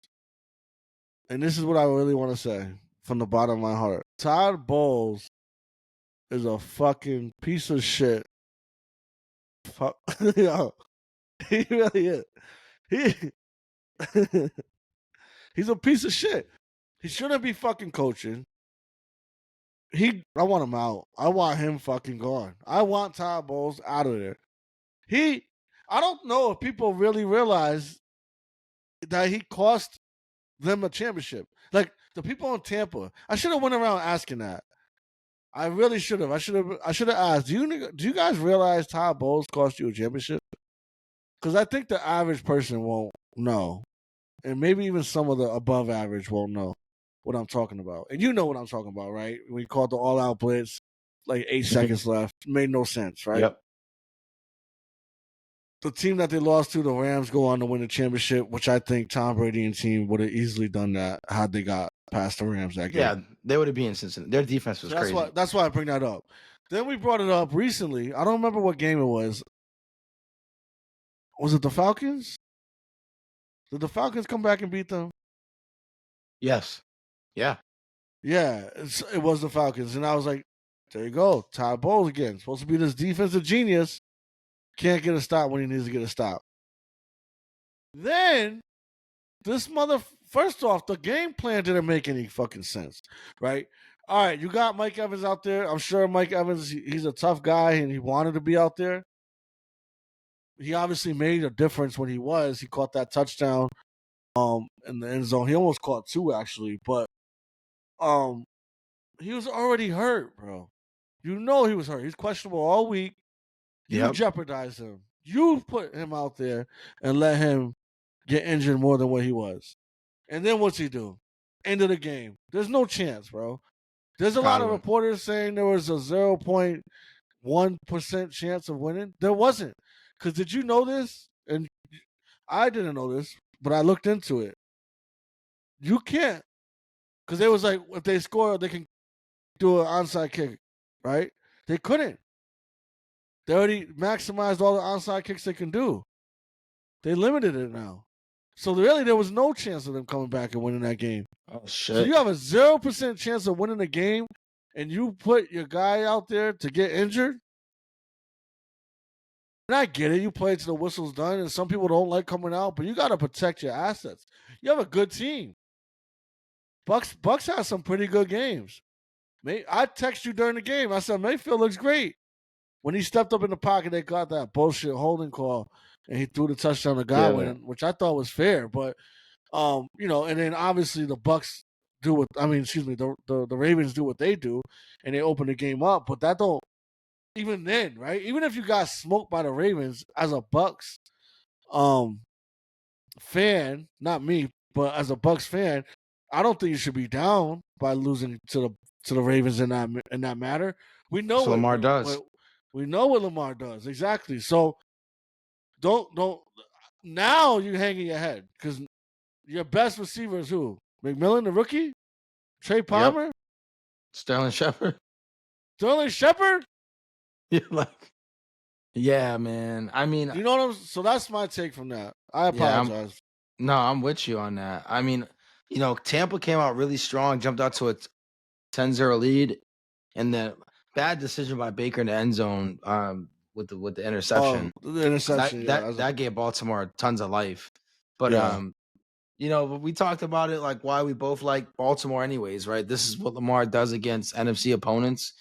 And this is what I really want to say from the bottom of my heart. Todd Bowles is a fucking piece of shit. Fuck. Yo, he really is. He he's a piece of shit. He shouldn't be fucking coaching. I want him out. I want him fucking gone. I want Todd Bowles out of there. I don't know if people really realize that he cost them a championship. Like the people in Tampa, I should have went around asking that. I really should have. I should have asked. Do you guys realize Todd Bowles cost you a championship? Because I think the average person won't know, and maybe even some of the above average won't know what I'm talking about. And you know what I'm talking about, right? We called the all out blitz, like 8 seconds left, made no sense, right? Yep. The team that they lost to, the Rams, go on to win the championship, which I think Tom Brady and team would have easily done that had they got past the Rams that game. Yeah, they would have been in Cincinnati. Their defense was So crazy. that's why I bring that up. Then we brought it up recently. I don't remember what game it was. Was it the Falcons? Did the Falcons come back and beat them? Yes. Yeah. Yeah, it was the Falcons. And I was like, there you go. Todd Bowles again. Supposed to be this defensive genius. Can't get a stop when he needs to get a stop. Then this first off, the game plan didn't make any fucking sense, right? All right, you got Mike Evans out there. I'm sure Mike Evans, he's a tough guy and he wanted to be out there. He obviously made a difference when he was. He caught that touchdown in the end zone. He almost caught two actually, but um he was already hurt, bro. You know he was hurt. He's questionable all week. You Yep. jeopardized him. You put him out there and let him get injured more than what he was. And then what's he do? End of the game. There's no chance, bro. There's a lot of Godwin. reporters saying there was a 0.1% chance of winning. There wasn't. Because did you know this? And I didn't know this, but I looked into it. You can't. Because they was like, if they score, they can do an onside kick, right? They couldn't. They already maximized all the onside kicks they can do. They limited it now. So really, there was no chance of them coming back and winning that game. Oh So shit. you have a 0% chance of winning the game, and you put your guy out there to get injured. And I get it. You play till the whistle's done, and some people don't like coming out, but you got to protect your assets. You have a good team. Bucks has some pretty good games. I text you during the game. I said Mayfield looks great. When he stepped up in the pocket, they got that bullshit holding call, and he threw the touchdown to Yeah. Godwin, which I thought was fair. But and then obviously the Bucks do what the Ravens do what they do, and they open the game up. But that don't even then, right? Even if you got smoked by the Ravens as a Bucks um fan, not me, but as a Bucks fan, I don't think you should be down by losing to the Ravens in that matter. We know So Lamar does. what we know what Lamar does exactly. So don't now you hanging your head because your best receiver is who? McMillan, the rookie, Trey Yep. Palmer, Sterling Shepard. Sterling Shepard. Yeah, like, yeah, man. I mean, You know what I'm? So that's my take from that. I yeah, apologize. I'm with you on that. I mean, Tampa came out really strong, jumped out to a 10-0 lead, and then bad decision by Baker in the end zone with the interception. Oh, the 'Cause interception. Yeah, that gave Baltimore tons of life. But yeah. but we talked about it like why we both like Baltimore anyways, right? This is what Lamar does against NFC opponents.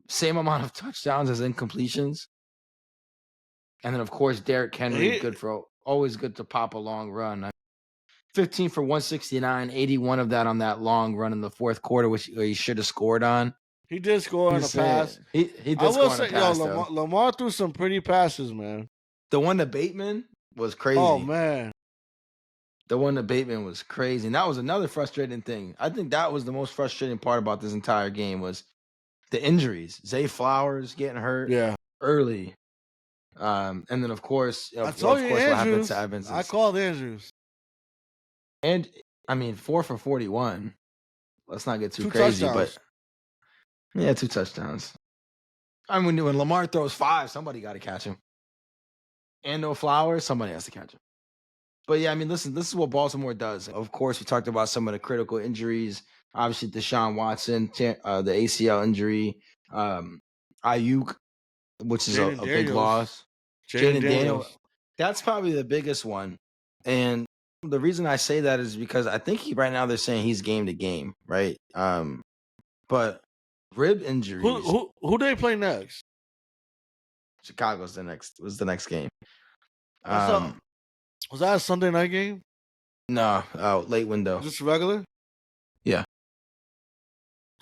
Same amount of touchdowns as incompletions. And then of course Derrick Henry, always good to pop a long run. 15 for 169, 81 of that on that long run in the fourth quarter, which he should have scored on. He did score on the pass. He I did will score on the say, yo, pass though. Lamar threw some pretty passes, man. The one to Bateman was crazy. Oh man, The one to Bateman was crazy. And that was another frustrating thing. I think that was the most frustrating part about this entire game was the injuries. Zay Flowers getting hurt yeah. early. And then of course, I told you, what happened Andrews. to Evans. I called Andrews. And I mean, 4 for 41. Let's not get too 2 crazy, touchdowns. but yeah, 2 touchdowns. I mean, when Lamar throws 5, somebody got to catch him. And no Flowers, somebody has to catch him. But yeah, I mean, listen, this is what Baltimore does. Of course, we talked about some of the critical injuries. Obviously, Deshaun Watson, the ACL injury, Ayuk, which is a big loss. Jaden Jaden Daniel, Daniels. that's probably the biggest one. And the reason I say that is because I think right now they're saying he's game to game, right? But rib injuries. Who they play next? Chicago's the next game. Was that a Sunday night game? No, late window. Just regular? Yeah.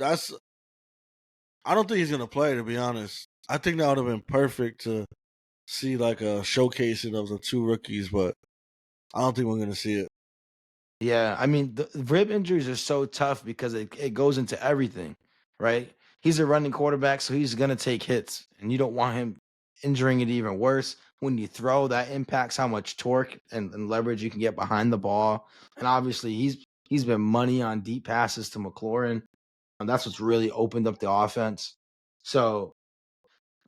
I don't think he's gonna play, to be honest. I think that would have been perfect to see like a showcasing of the 2 rookies, but I don't think we're gonna see it. Yeah, I mean, the rib injuries are so tough because it goes into everything, right? He's a running quarterback, so he's going to take hits, and you don't want him injuring it even worse. When you throw, that impacts how much torque and leverage you can get behind the ball. And obviously, he's been money on deep passes to McLaurin, and that's what's really opened up the offense. So,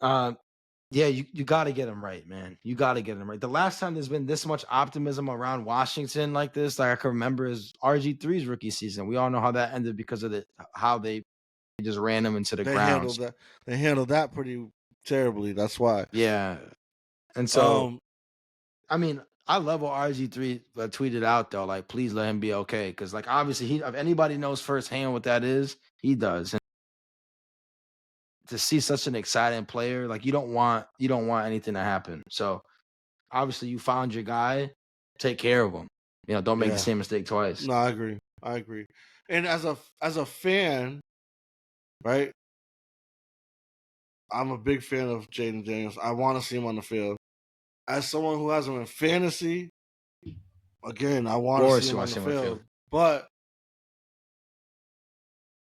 yeah, you got to get him right, man. You got to get him right. The last time there's been this much optimism around Washington like this, like I can remember, is RG3's rookie season. We all know how that ended because of how they just ran him into the ground. They handled that pretty terribly. That's why. Yeah, and so I mean, I love what RG3 tweeted out though. Like, please let him be okay, because like obviously if anybody knows firsthand what that is, he does. And to see such an exciting player, like you don't want anything to happen. So obviously you found your guy, take care of him. Don't make the same mistake twice. No, I agree. And as a fan, right? I'm a big fan of Jaden Daniels. I want to see him on the field. As someone who has him in fantasy, again, I want to see him on the field. But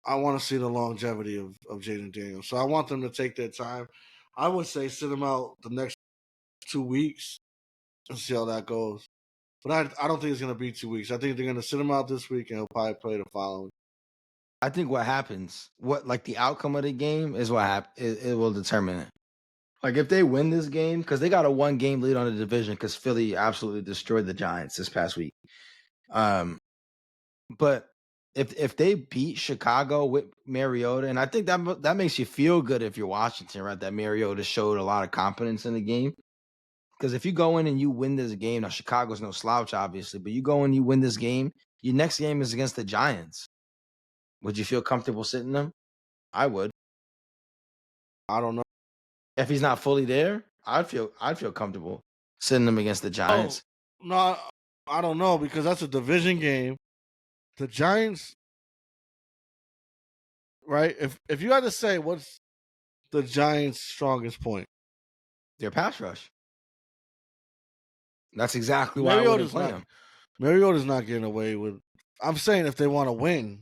I want to see the longevity of Jaden Daniels. So I want them to take their time. I would say sit him out the next 2 weeks and see how that goes. But I don't think it's going to be 2 weeks. I think they're going to sit him out this week and he'll probably play the following. I think what happens, the outcome of the game is what happens. It will determine it. Like if they win this game, because they got a 1-game lead on the division, because Philly absolutely destroyed the Giants this past week. But if they beat Chicago with Mariota, and I think that makes you feel good if you're Washington, right? That Mariota showed a lot of confidence in the game. Because if you go in and you win this game, now Chicago's no slouch, obviously, but you go and you win this game, your next game is against the Giants. Would you feel comfortable sitting them? I would. I don't know. If he's not fully there, I'd feel comfortable sitting them against the Oh, Giants. no, I don't know because that's a division game. The Giants, right? If you had to say what's the Giants' strongest point, Their pass rush. That's exactly why I wouldn't play him. Mariota's not getting away with. I'm saying if they want to win,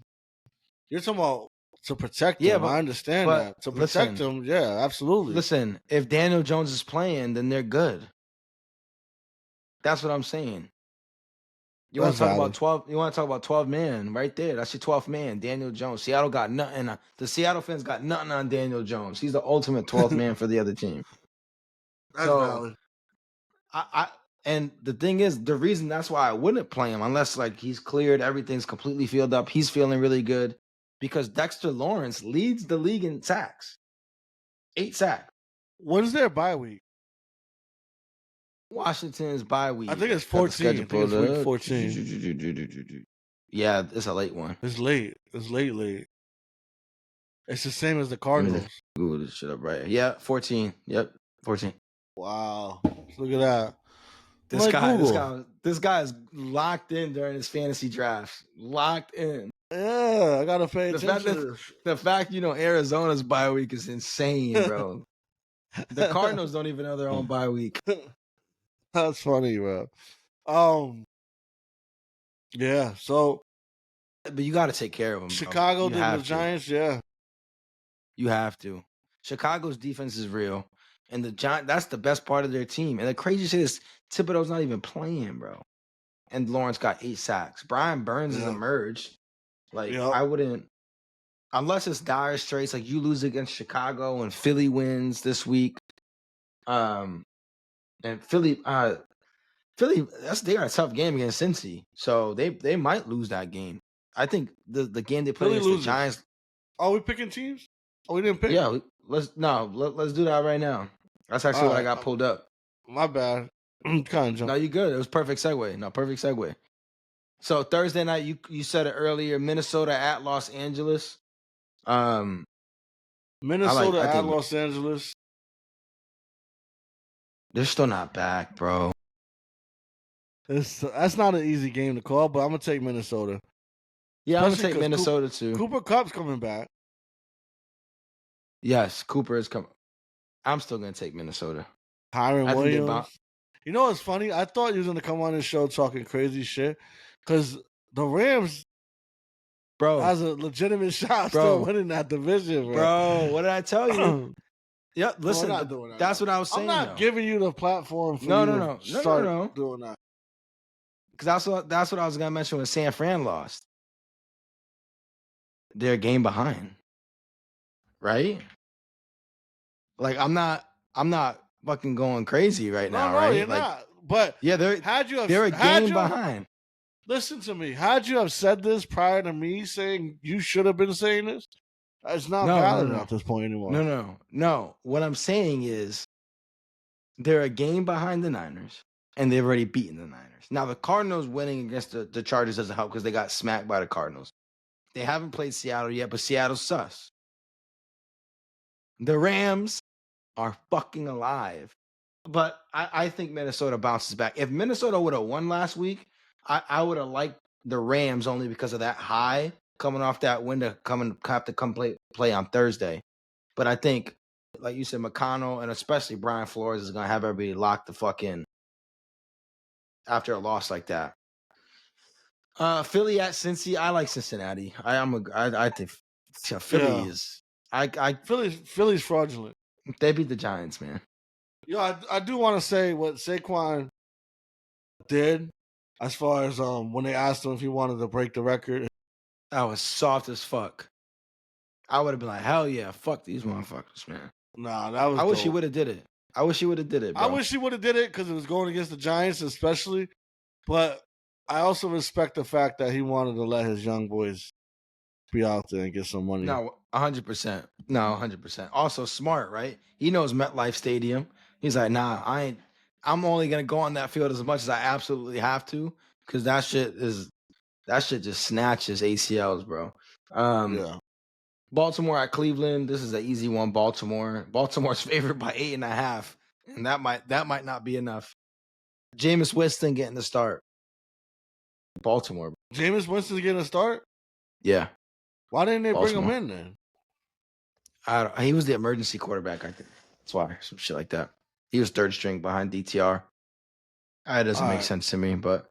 you're talking about to protect Yeah, them. I understand that to protect them. Yeah, absolutely. Listen, if Daniel Jones is playing, then they're good. That's what I'm saying. You want to talk about 12? You want to talk about 12 man right there? That's your 12th man, Daniel Jones. Seattle got nothing. The Seattle fans got nothing on Daniel Jones. He's the ultimate 12th man for the other team. That's valid. And the thing is, the reason that's why I wouldn't play him unless like he's cleared, everything's completely filled up, he's feeling really good, because Dexter Lawrence leads the league in sacks, 8 sacks. When's their bye week? Washington's bye week. I think it's 14. I think it's week 14. Yeah, it's a late one. It's late. It's late. It's the same as the Cardinals. Google this shit up right. Yeah, 14. Yep, 14. Wow, look at that. This guy is locked in during his fantasy drafts. Locked in. Yeah, I gotta pay attention. The fact Arizona's bye week is insane, bro. The Cardinals don't even know their own bye week. That's funny, bro. Yeah. So, but you got to take care of them. Chicago did the Giants. Yeah, you have to. Chicago's defense is real, and the Giants. That's the best part of their team. And the crazy shit is Thibodeau's not even playing, bro. And Lawrence got 8 sacks. Brian Burns has emerged. Like I wouldn't, unless it's dire straits. Like you lose against Chicago and Philly wins this week. And Philly, they got a tough game against Cincy, so they might lose that game. I think the game they play against the Giants. Are we picking teams? Oh, we didn't pick. Yeah, let's do that right now. That's actually what I got pulled up. My bad. Kind of jumped. No, you good. It was perfect segue. No, perfect segue. So Thursday night, you said it earlier. Minnesota at Los Angeles. Minnesota at Los Angeles. They're still not back, bro. That's not an easy game to call, but I'm gonna take Minnesota. Yeah, I'm gonna take Minnesota too. Cooper Kupp's coming back. Yes, Cooper is coming. I'm still gonna take Minnesota. Kyron Williams. You know what's funny? I thought you was gonna come on this show talking crazy shit because the Rams, bro, has a legitimate shot still winning that division, bro. What did I tell you? Yeah, listen, that's what I was saying. I'm not giving you the platform for no. doing that. Because that's what I was gonna mention when San Fran lost. They're a game behind, right? Like I'm not fucking going crazy right now, right? You're not. But yeah, they're a game behind. Listen to me. Had you have said this prior to me saying you should have been saying this, it's not valid at this point anymore. No. What I'm saying is they're a game behind the Niners, and they've already beaten the Niners. Now, the Cardinals winning against the Chargers doesn't help because they got smacked by the Cardinals. They haven't played Seattle yet, but Seattle's sus. The Rams are fucking alive. But I think Minnesota bounces back. If Minnesota would have won last week, I would have liked the Rams only because of that high coming off that win to have to come play on Thursday. But I think, like you said, McConnell and especially Brian Flores is going to have everybody locked the fuck in after a loss like that. Philly at Cincy. I like Cincinnati. I think Philly is. Philly's fraudulent. They beat the Giants, man. I do want to say what Saquon did as far as when they asked him if he wanted to break the record. That was soft as fuck. I would have been like, hell yeah, fuck these motherfuckers, man. Nah, that was I wish he dope. would have did it. I wish he would have did it, I bro. wish he would have did it because it was going against the Giants, especially. But I also respect the fact that he wanted to let his young boys be out there and get some money. No, 100%. No, 100%. Also smart, right? He knows MetLife Stadium. He's like, nah, I ain't. I'm only gonna go on that field as much as I absolutely have to, because that shit just snatches ACLs, bro. Yeah. Baltimore at Cleveland. This is an easy one. Baltimore's favored by 8.5, and that might not be enough. Jameis Winston getting the start. Baltimore. Jameis Winston's getting a start? Yeah, Why didn't they bring him Baltimore. in then? He was the emergency quarterback, I think. That's why. Some shit like that. He was third string behind DTR. It doesn't All make right. sense to me, but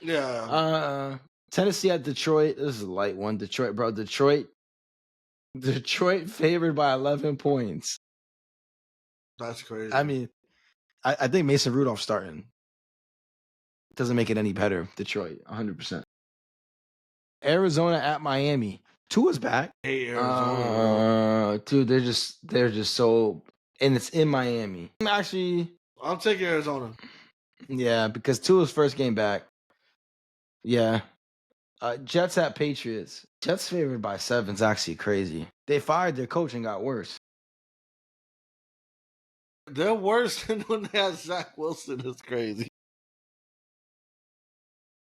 Yeah. Tennessee at Detroit. This is a light one. Detroit, bro. Detroit favored by 11 points. That's crazy. I mean, I think Mason Rudolph starting doesn't make it any better. Detroit, 100%. Arizona at Miami. Tua's back. I hate Arizona, bro. Dude, they're just so, and it's in Miami. Actually, I'm taking Arizona. yeah, because Tua's first game back. Yeah. Jets at Patriots. Jets favored by 7 is actually crazy. They fired their coach and got worse. They're worse than when they had Zach Wilson. It's crazy.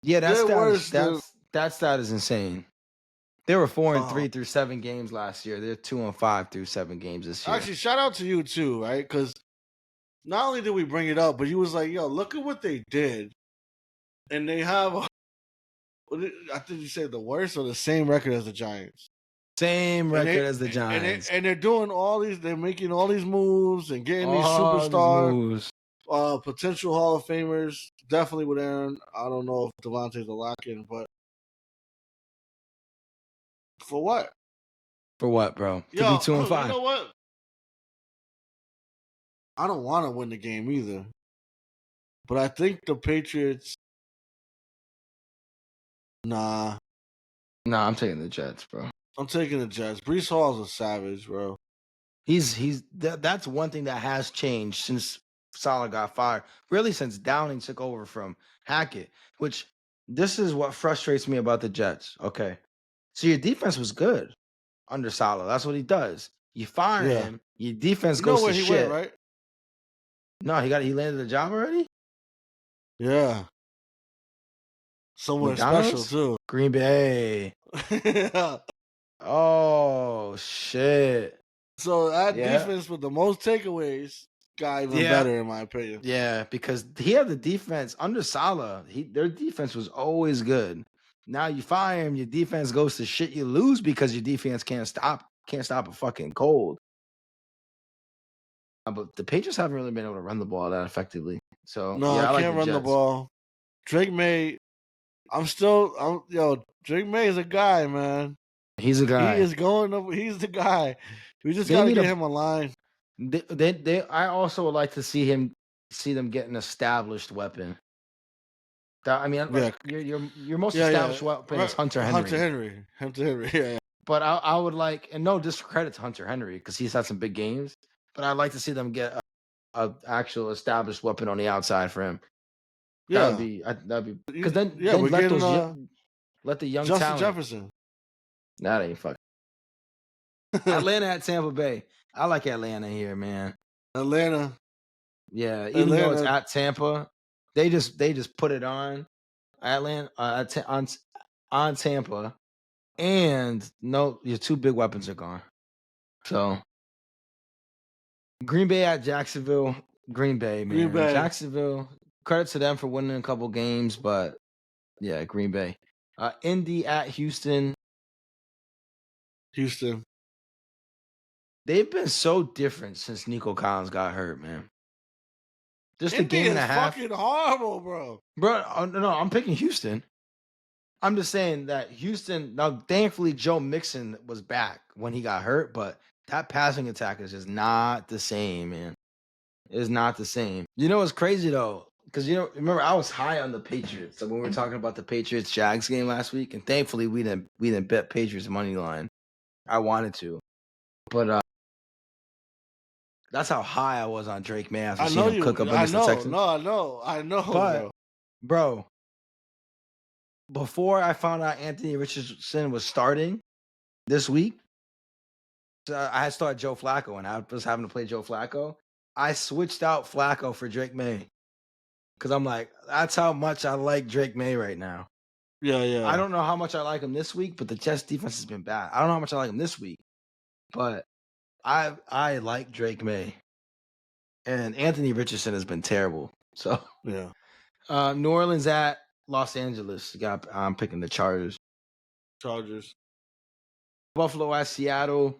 Yeah, They're worse than. that stat is insane. They were 4-3 through 7 games last year. They're 2-5 through 7 games this year. Actually, shout out to you too, right? Because not only did we bring it up, but you was like, "Yo, look at what they did," and they have. I think you said the worst or the same record as the Giants. Same record as the Giants. And they're doing all these. They're making all these moves and getting these All these superstar moves. potential Hall of Famers. Definitely with Aaron. I don't know if Devontae's a lock-in, but for what? For what, bro? To Yo, be 2-5. you know what? I don't want to win the game either, but I think the Patriots. Nah, Nah, I'm taking the Jets, bro. I'm taking the Jets. Brees Hall's a savage, bro. That's one thing that has changed since Saleh got fired. Really, since Downing took over from Hackett, which this is what frustrates me about the Jets. Okay. So your defense was good under Saleh. That's what he does. You fire Yeah. him, your defense You know goes where to he shit. went, right? No, he landed the job already? Yeah. Somewhere McDonald's? special Green Bay. too. Oh shit. So that Yeah. defense with the most takeaways got even better in my opinion. Yeah, because he had the defense under Saleh. Their defense was always good. Now you fire him, your defense goes to shit. You lose because your defense can't stop a fucking cold. But the Patriots haven't really been able to run the ball that effectively. So No, yeah, I I like can't the run the Jets. ball. Drake May, Drake May is a guy, man. He's a guy. He is going up. He's the guy. We just They got to need get a- him a line. I also would like to see them get an established weapon. Your most established weapon is Hunter Henry. Hunter Henry. Yeah. But I would like, and no discredit to Hunter Henry because he's had some big games. But I'd like to see them get a actual established weapon on the outside for him. Yeah. That'd be because then we're let getting let the young Justin talent. Jefferson. That ain't fucking. Atlanta at Tampa Bay. I like Atlanta here, man. Atlanta. Yeah, even though it's at Tampa, they just put it on Atlanta on Tampa, and no, your 2 big weapons are gone. So Green Bay at Jacksonville. Green Bay, man. Green Bay. Jacksonville. Credit to them for winning a couple games, but yeah, Green Bay. Indy at Houston. Houston. They've been so different since Nico Collins got hurt, man. Just a game and a half. Fucking horrible, bro. Bro, no, I'm picking Houston. I'm just saying that Houston. Now, thankfully, Joe Mixon was back when he got hurt, but that passing attack is just not the same, man. It's not the same. You know what's crazy though? Because remember I was high on the Patriots. So when we were talking about the Patriots Jags game last week, and thankfully we didn't bet Patriots money line. I wanted to, but That's how high I was on Drake May after I seeing know him cook you. up I against the know. Texans. No, I know, But, bro. bro, before I found out Anthony Richardson was starting this week, I had started Joe Flacco, and I was having to play Joe Flacco. I switched out Flacco for Drake May because I'm like, that's how much I like Drake May right now. Yeah, yeah. I don't know how much I like him this week, but the Jets defense has been bad. I don't know how much I like him this week, but I like Drake May, and Anthony Richardson has been terrible. So Yeah. New Orleans at Los Angeles. I'm picking the Chargers. Chargers. Buffalo at Seattle.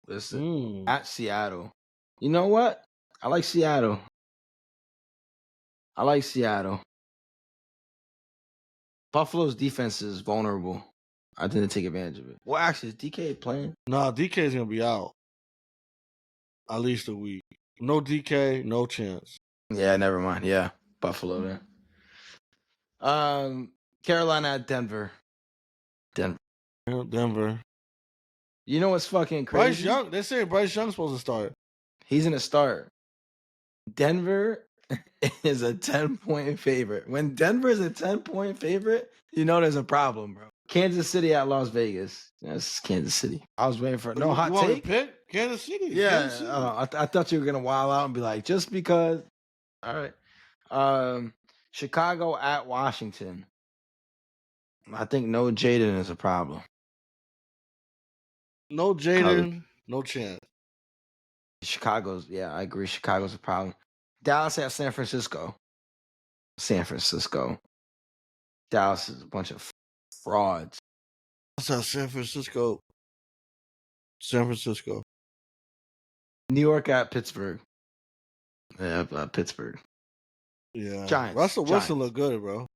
Listen, at Seattle. You know what? I like Seattle. I like Seattle. Buffalo's defense is vulnerable. I didn't take advantage of it. Well, actually, is DK playing? Nah, DK is gonna be out at least a week. No DK, no chance. Yeah, never mind. Yeah, Buffalo then. Carolina at Denver. Denver. Yeah, Denver. You know what's fucking Bryce crazy? Young. They say Bryce Young's supposed to start. He's in a start. Denver is a 10-point favorite. When Denver is a 10-point favorite, you know there's a problem, bro. Kansas City at Las Vegas. That's Kansas City. I was waiting for no hot you want me to take. pick Kansas City? Yeah, Kansas City. I thought you were gonna wild out and be like, just because. All right. Chicago at Washington. I think no Jaden is a problem. No Jaden, no chance. I agree. Chicago's a problem. Dallas at San Francisco. San Francisco. Dallas is a bunch of frauds. That's how San Francisco. San Francisco. New York at Pittsburgh. Yeah, Pittsburgh. Yeah. Giants. Russell Wilson Giants. looked good, bro.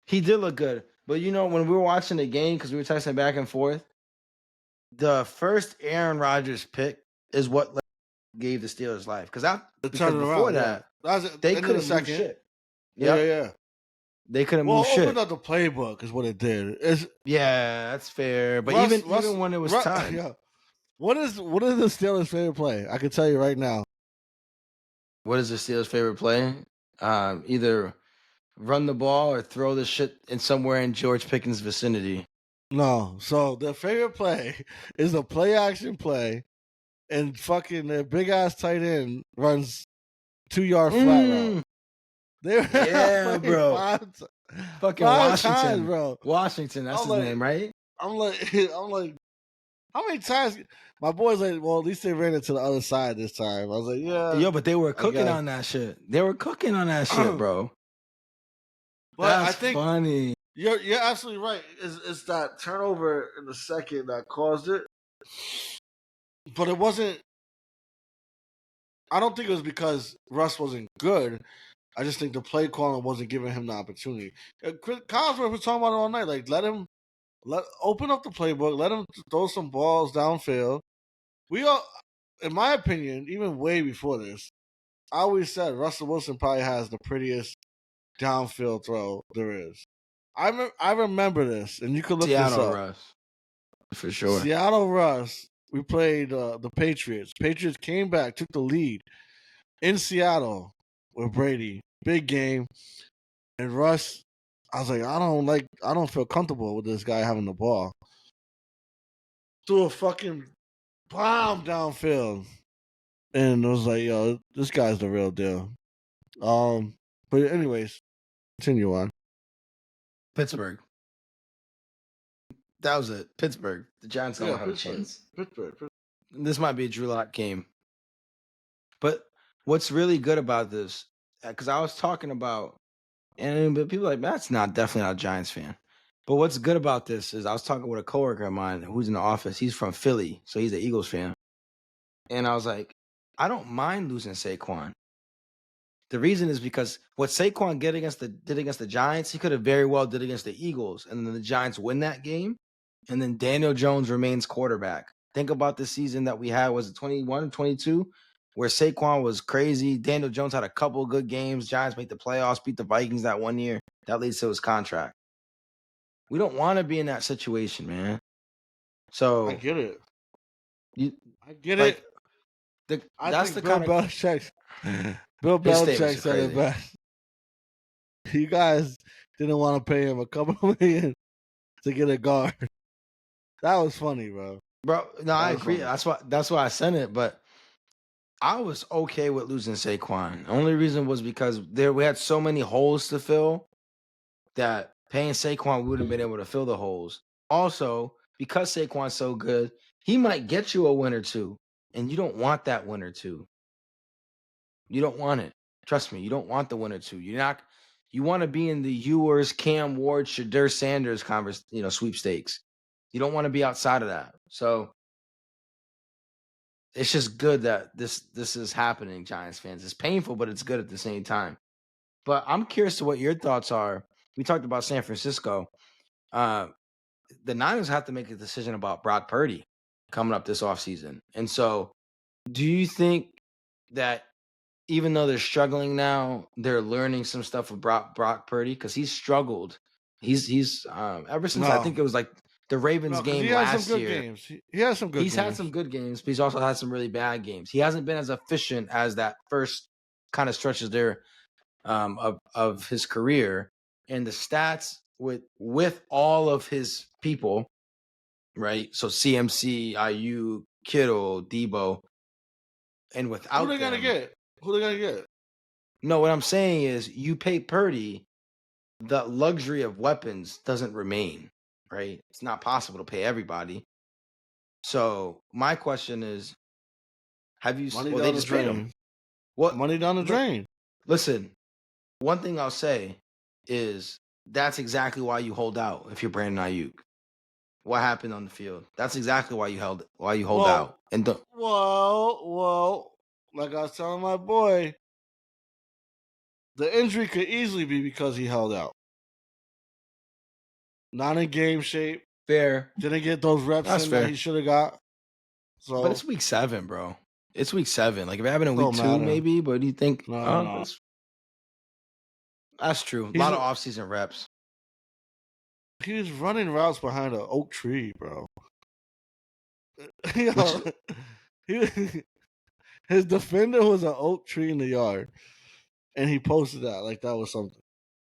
He did look good. But you know, when we were watching the game, because we were texting back and forth, the first Aaron Rodgers pick is what gave the Steelers life. Because before that, they couldn't move shit. Yep. Yeah. They couldn't move shit. Opened up the playbook is what it did. Yeah, that's fair. But even when it was time. Yeah. What is the Steelers' favorite play? I can tell you right now. What is the Steelers' favorite play? Either run the ball or throw the shit in somewhere in George Pickens' vicinity. No. So their favorite play is a play action play, and fucking their big ass tight end runs 2-yard flat route. Yeah, bro. Fucking Washington, times, bro. Washington, that's his name, right? I'm like, how many times? My boy's like, well, at least they ran it to the other side this time. I was like, yeah. Yo, but they were cooking on that shit. They were cooking on that shit, bro. But that's I think funny. You're absolutely right. It's that turnover in the second that caused it. But it wasn't. I don't think it was because Russ wasn't good. I just think the play calling wasn't giving him the opportunity. Collinsworth was talking about it all night. Like, open up the playbook. Let him throw some balls downfield. We all, in my opinion, even way before this, I always said Russell Wilson probably has the prettiest downfield throw there is. I remember this, and you can look Seattle this up. Russ, for sure. Seattle Russ. We played the Patriots. Patriots came back, took the lead in Seattle with Brady. Big game. And Russ, I was like, I don't feel comfortable with this guy having the ball. Threw a fucking bomb downfield. And I was like, yo, this guy's the real deal. But anyways, continue on. Pittsburgh. That was it. Pittsburgh. The Giants don't have a chance. Pittsburgh. This might be a Drew Lock game. But what's really good about this, because I was talking about, but people are like, that's definitely not a Giants fan. But what's good about this is I was talking with a coworker of mine who's in the office. He's from Philly, so he's an Eagles fan. And I was like, I don't mind losing Saquon. The reason is because what Saquon did against the Giants, he could have very well did against the Eagles, and then the Giants win that game, and then Daniel Jones remains quarterback. Think about the season that we had, was it 21, 22, where Saquon was crazy. Daniel Jones had a couple good games. Giants made the playoffs, beat the Vikings that one year. That leads to his contract. We don't want to be in that situation, man. So I get it. I get it. I That's the think Bill kind of Belichick. Bill his statements Belichick are said it crazy, best. You guys didn't want to pay him a couple of million to get a guard. That was funny, bro. bro. No, That I was agree. funny. That's why I sent it. But I was okay with losing Saquon. The only reason was because we had so many holes to fill that paying Saquon we wouldn't have been able to fill the holes. Also, because Saquon's so good, he might get you a win or two, and you don't want that win or two. You don't want it. Trust me, you don't want the win or two. You're not. You want to be in the Ewers, Cam Ward, Shadur Sanders sweepstakes. You don't want to be outside of that. So it's just good that this is happening, Giants fans. It's painful, but it's good at the same time. But I'm curious to what your thoughts are. We talked about San Francisco. Uh, the Niners have to make a decision about Brock Purdy coming up this offseason. And so, do you think that even though they're struggling now, they're learning some stuff with Brock Purdy? Because he's struggled. He's ever since I No, think it was like the Ravens no, because he game has some last good year. games. He has some good He's had games. some good games, but he's also had some really bad games. He hasn't been as efficient as that first kind of stretches there of his career. And the stats with all of his people, right? So CMC, IU, Kittle, Debo, and Who without they gonna them, get? Who they gonna get? no, what I'm saying is you pay Purdy, the luxury of weapons doesn't remain, right? It's not possible to pay everybody. So my question is, Money well, they down the just paid him. drain. What Money down the look, drain. listen, one thing I'll say is that's exactly why you hold out if you're Brandon Ayuk. What happened on the field? That's exactly why you hold Well, out. And like I was telling my boy, the injury could easily be because he held out. Not in game shape. fair. Didn't get those reps That's in that fair. he should have got. But So it's week 7, bro. It's week 7. Like if it happened in week don't 2, matter. maybe. But you think, No. that's true. A He's lot of offseason reps. he was running routes behind an oak tree, bro. Which Yo, he, his defender was an oak tree in the yard, and he posted that like that was something.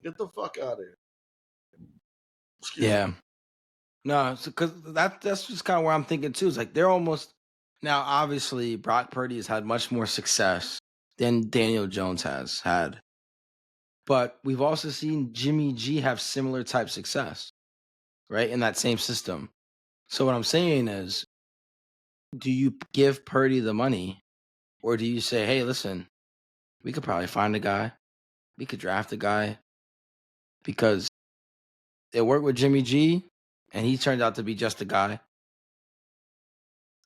Get the fuck out of here. Excuse me. yeah. No, because that's just kind of where I'm thinking too. It's like they're almost now. Obviously, Brock Purdy has had much more success than Daniel Jones has had, but we've also seen Jimmy G have similar type success, right, in that same system. So what I'm saying is, do you give Purdy the money, or do you say, "Hey, listen, we could probably find a guy, we could draft a guy because it worked with Jimmy G, and he turned out to be just a guy."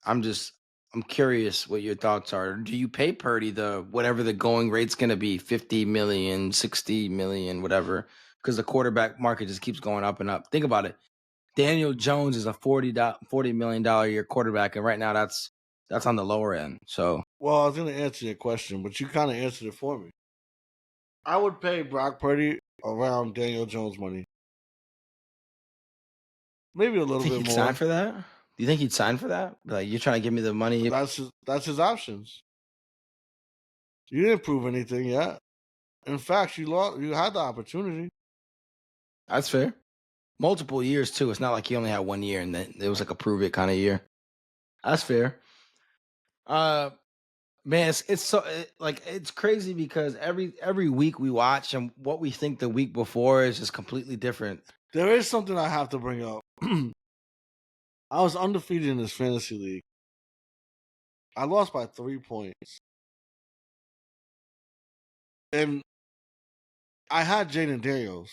I'm just I'm curious what your thoughts are. Do you pay Purdy the whatever the going rate's going to be, 50 million, 60 million, whatever, because the quarterback market just keeps going up and up. Think about it. Daniel Jones is a $40 million a year quarterback, and right now that's on the lower end. So Well, I was gonna answer your question, but you kind of answered it for me. I would pay Brock Purdy around Daniel Jones money, maybe a you little think bit he'd sign more. for that? Do you think he'd sign for that? Like you're trying to give me the But money? that's his options. You didn't prove anything yet. In fact, you lost. You had the opportunity. That's fair. Multiple years too. It's not like he only had 1 year and then it was like a prove it kind of year. That's fair. Uh, Man, it's crazy because every week we watch and what we think the week before is just completely different. There is something I have to bring up. I was undefeated in this fantasy league. I lost by 3 points, and I had Jaden Daniels,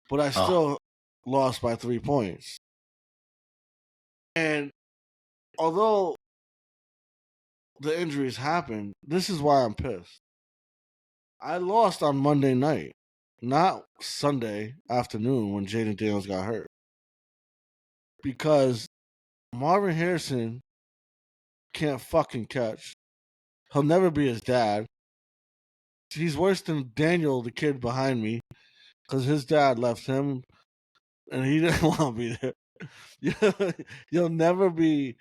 but I Oh, still lost by 3 points. And although the injuries happened, this is why I'm pissed. I lost on Monday night, not Sunday afternoon when Jaden Daniels got hurt, because Marvin Harrison can't fucking catch. He'll never be his dad. He's worse than Daniel, the kid behind me, because his dad left him and he didn't want to be there. You'll never be,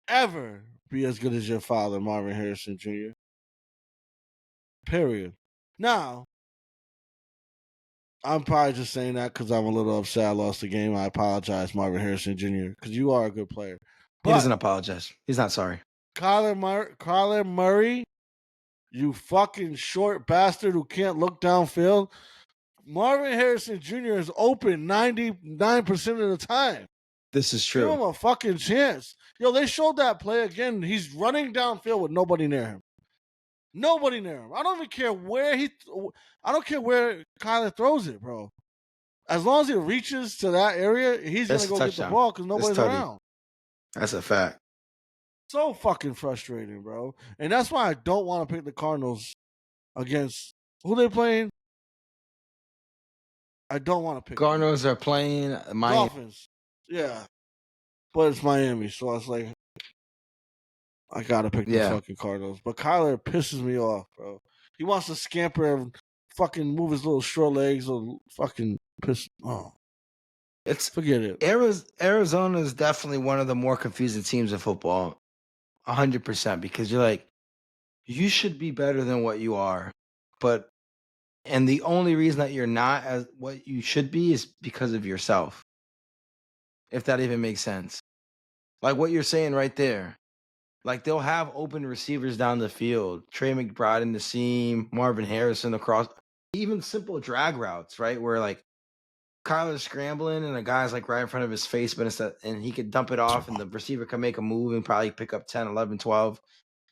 ever be as good as your father, Marvin Harrison Jr. Period. Now, I'm probably just saying that because I'm a little upset I lost the game. I apologize, Marvin Harrison Jr., because you are a good player. He doesn't But apologize. He's not sorry. Kyler Murray, you fucking short bastard who can't look downfield. Marvin Harrison Jr. is open 99% of the time. This is Give him true. a fucking chance. Yo, they showed that play again. He's running downfield with nobody near him. Nobody near him. I don't even care where I don't care where Kyler throws it, bro. As long as it reaches to that area, he's That's gonna a go get the touchdown. ball because That's nobody's tutty. around. That's a fact. So fucking frustrating, bro. And that's why I don't want to pick the Cardinals against who they playing. I don't want to pick them. Cardinals are playing Miami. Dolphins. Yeah, but it's Miami, so it's like I gotta pick the fucking Cardinals. But Kyler pisses me off, bro. He wants to scamper and fucking move his little short legs or fucking piss. Oh, forget it. Arizona is definitely one of the more confusing teams in football, 100%. Because you're like, you should be better than what you are, and the only reason that you're not as what you should be is because of yourself. If that even makes sense, like what you're saying right there. Like they'll have open receivers down the field, Trey McBride in the seam, Marvin Harrison across, even simple drag routes, right? Where like Kyler's scrambling and a guy's like right in front of his face, and he could dump it off and the receiver can make a move and probably pick up 10, 11, 12.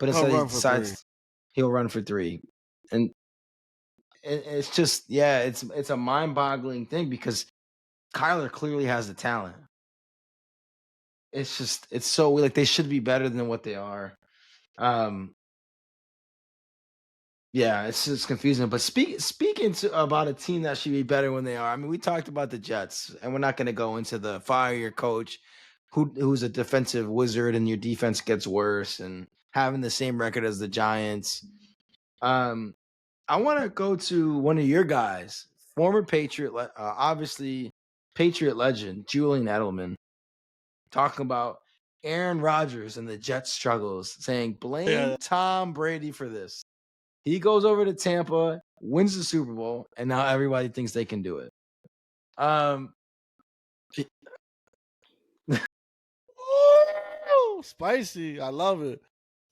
But He'll instead he run for three. decides he'll run for 3. And it's just, yeah, it's a mind-boggling thing because Kyler clearly has the talent. It's so like they should be better than what they are. Yeah, it's just confusing. But speaking about a team that should be better when they are, I mean, we talked about the Jets, and we're not going to go into the fire your coach, who's a defensive wizard, and your defense gets worse, and having the same record as the Giants. I want to go to one of your guys, former Patriot, obviously Patriot legend Julian Edelman, talking about Aaron Rodgers and the Jets' struggles, saying blame Tom Brady for this. He goes over to Tampa, wins the Super Bowl, and now everybody thinks they can do it. Ooh, spicy. I love it.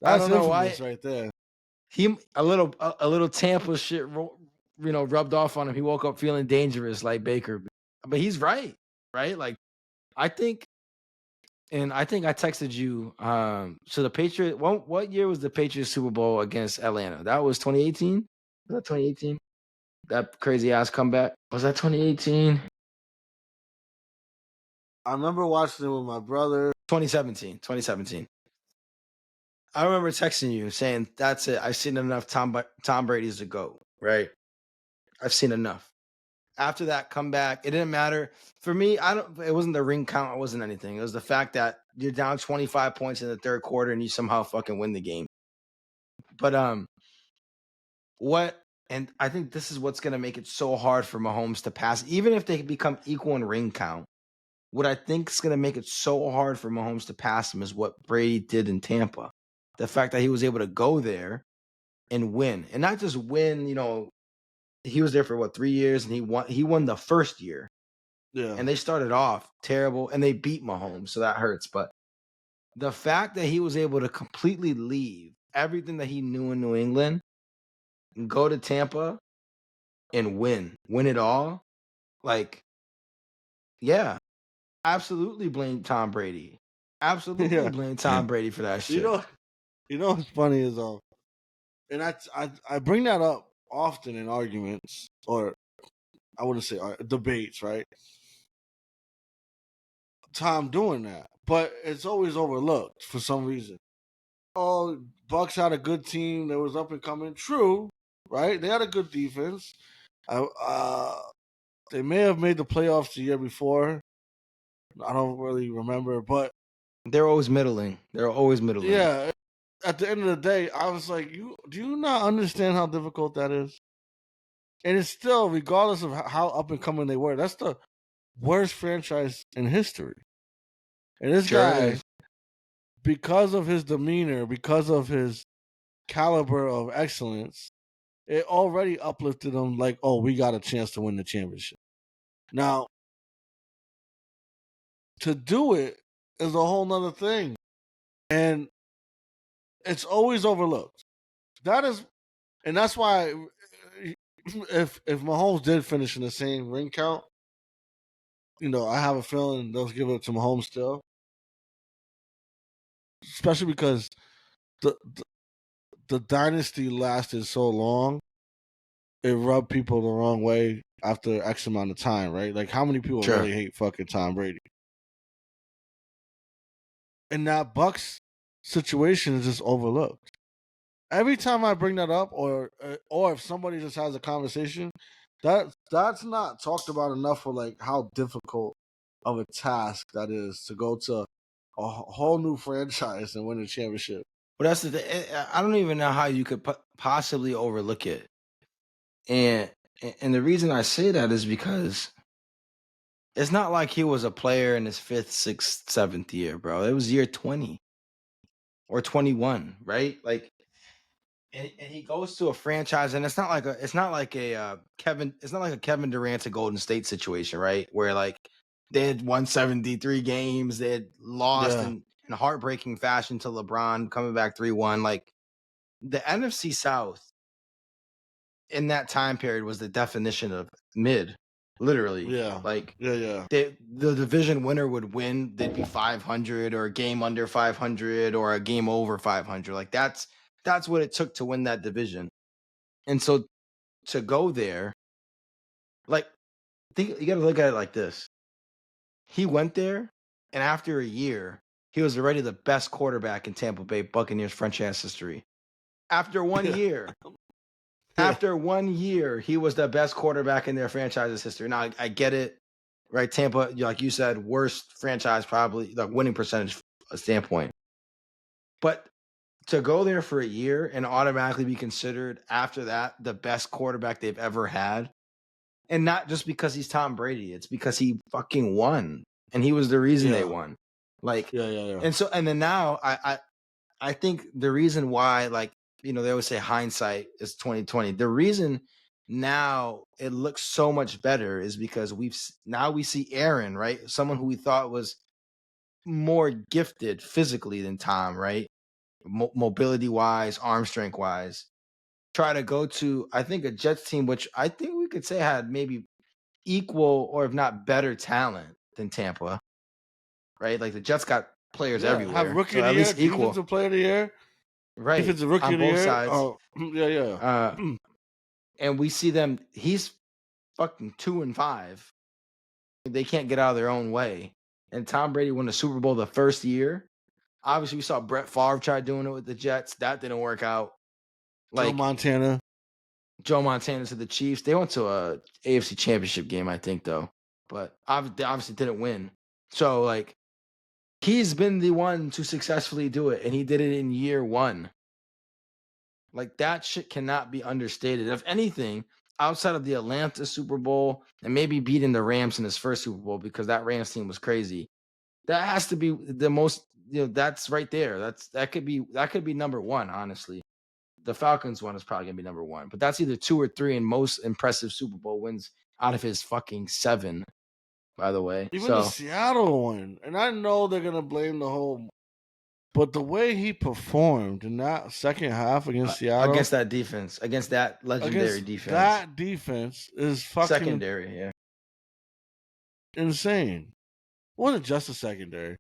That's infamous right there. He a little Tampa shit, rubbed off on him. He woke up feeling dangerous like Baker, but he's right? Like I think I texted you. So the Patriot. What year was the Patriots Super Bowl against Atlanta? That was 2018. Was that 2018? That crazy ass comeback. Was that 2018? I remember watching it with my brother. 2017. I remember texting you saying, "That's it. I've seen enough Tom Brady's to go." Right? I've seen enough. After that comeback, it didn't matter for me. It wasn't the ring count. It wasn't anything. It was the fact that you're down 25 points in the third quarter and you somehow fucking win the game. But and I think this is what's going to make it so hard for Mahomes to pass, even if they become equal in ring count. What I think is going to make it so hard for Mahomes to pass him is what Brady did in Tampa. The fact that he was able to go there and win, and not just win. He was there for 3 years, and he won the first year. Yeah, and they started off terrible, and they beat Mahomes, so that hurts. But the fact that he was able to completely leave everything that he knew in New England and go to Tampa and win it all, like, yeah, absolutely blame Tom Brady. Absolutely blame Tom Brady for that shit. You know what's funny is and I bring that up often in arguments, or I wouldn't say debates, right? Tom doing that, but it's always overlooked for some reason. Oh, Bucks had a good team that was up and coming. True, right? They had a good defense. They may have made the playoffs the year before. I don't really remember, but they're always middling. Yeah. At the end of the day, I was like, do you not understand how difficult that is? And it's still, regardless of how up and coming they were, that's the worst franchise in history. And this guy because of his demeanor, because of his caliber of excellence, it already uplifted him like, oh, we got a chance to win the championship. Now, to do it is a whole nother thing. And it's overlooked. That is, and that's why if Mahomes did finish in the same ring count, I have a feeling they'll give it to Mahomes still, especially because the the, the dynasty lasted so long, it rubbed people the wrong way after X amount of time, right? Like, how many people Sure. really hate fucking Tom Brady? And that Bucks situation is just overlooked. Every time I bring that up, or if somebody just has a conversation, that's not talked about enough for like how difficult of a task that is to go to a whole new franchise and win a championship. But that's the thing. I don't even know how you could possibly overlook it. And and the reason I say that is because it's not like he was a player in his fifth, sixth, seventh year, bro. It was year 20 or 21, right? Like, and he goes to a franchise, and it's not like a Kevin Durant to Golden State situation, right? Where like they had won 73 games, they had lost Yeah, in heartbreaking fashion to LeBron, coming back 3-1. Like the NFC South in that time period was the definition of mid, literally. yeah, Like yeah. the division winner would win, they'd be 500 or a game under 500 or a game over 500. Like that's what it took to win that division. And so to go there, like think you got to look at it like this. He went there, and after a year, he was already the best quarterback in Tampa Bay Buccaneers franchise history. After 1 year, Yeah, he was the best quarterback in their franchise's history. Now I get it, right? Tampa, like you said, worst franchise probably, the winning percentage standpoint. But to go there for a year and automatically be considered after that the best quarterback they've ever had, and not just because he's Tom Brady, it's because he fucking won, and he was the reason they yeah, won. Like, yeah. and then now I think the reason why, like, they always say hindsight is 2020. The reason now it looks so much better is because now we see Aaron, right? Someone who we thought was more gifted physically than Tom, right? Mobility wise, arm strength wise. Try to go to, I think, a Jets team, which I think we could say had maybe equal or if not better talent than Tampa, right? Like the Jets got players Yeah. Have everywhere, rookie so of the at year, least equal, defensive player of the year, right? defensive rookie On of the both year. sides. Oh, yeah. Uh, and we see them. He's fucking 2-5. They can't get out of their own way. And Tom Brady won the Super Bowl the first year. Obviously, we saw Brett Favre try doing it with the Jets. That didn't work out. Joe Like Montana. Joe Montana to the Chiefs. They went to a AFC Championship game, I think, though, but they obviously didn't win. So like he's been the one to successfully do it, and he did it in year one. Like that shit cannot be understated. If anything, outside of the Atlanta Super Bowl and maybe beating the Rams in his first Super Bowl because that Rams team was crazy, that has to be the most. That's right there. That could be number one. Honestly, the Falcons one is probably gonna be number one, but that's either two or three in most impressive Super Bowl wins out of his fucking seven. By the way, Even the so Seattle one. And I know they're gonna blame the whole, but the way he performed in that second half against Seattle, against that defense, against that legendary against defense, that defense, is fucking secondary, yeah. insane. It wasn't just a secondary.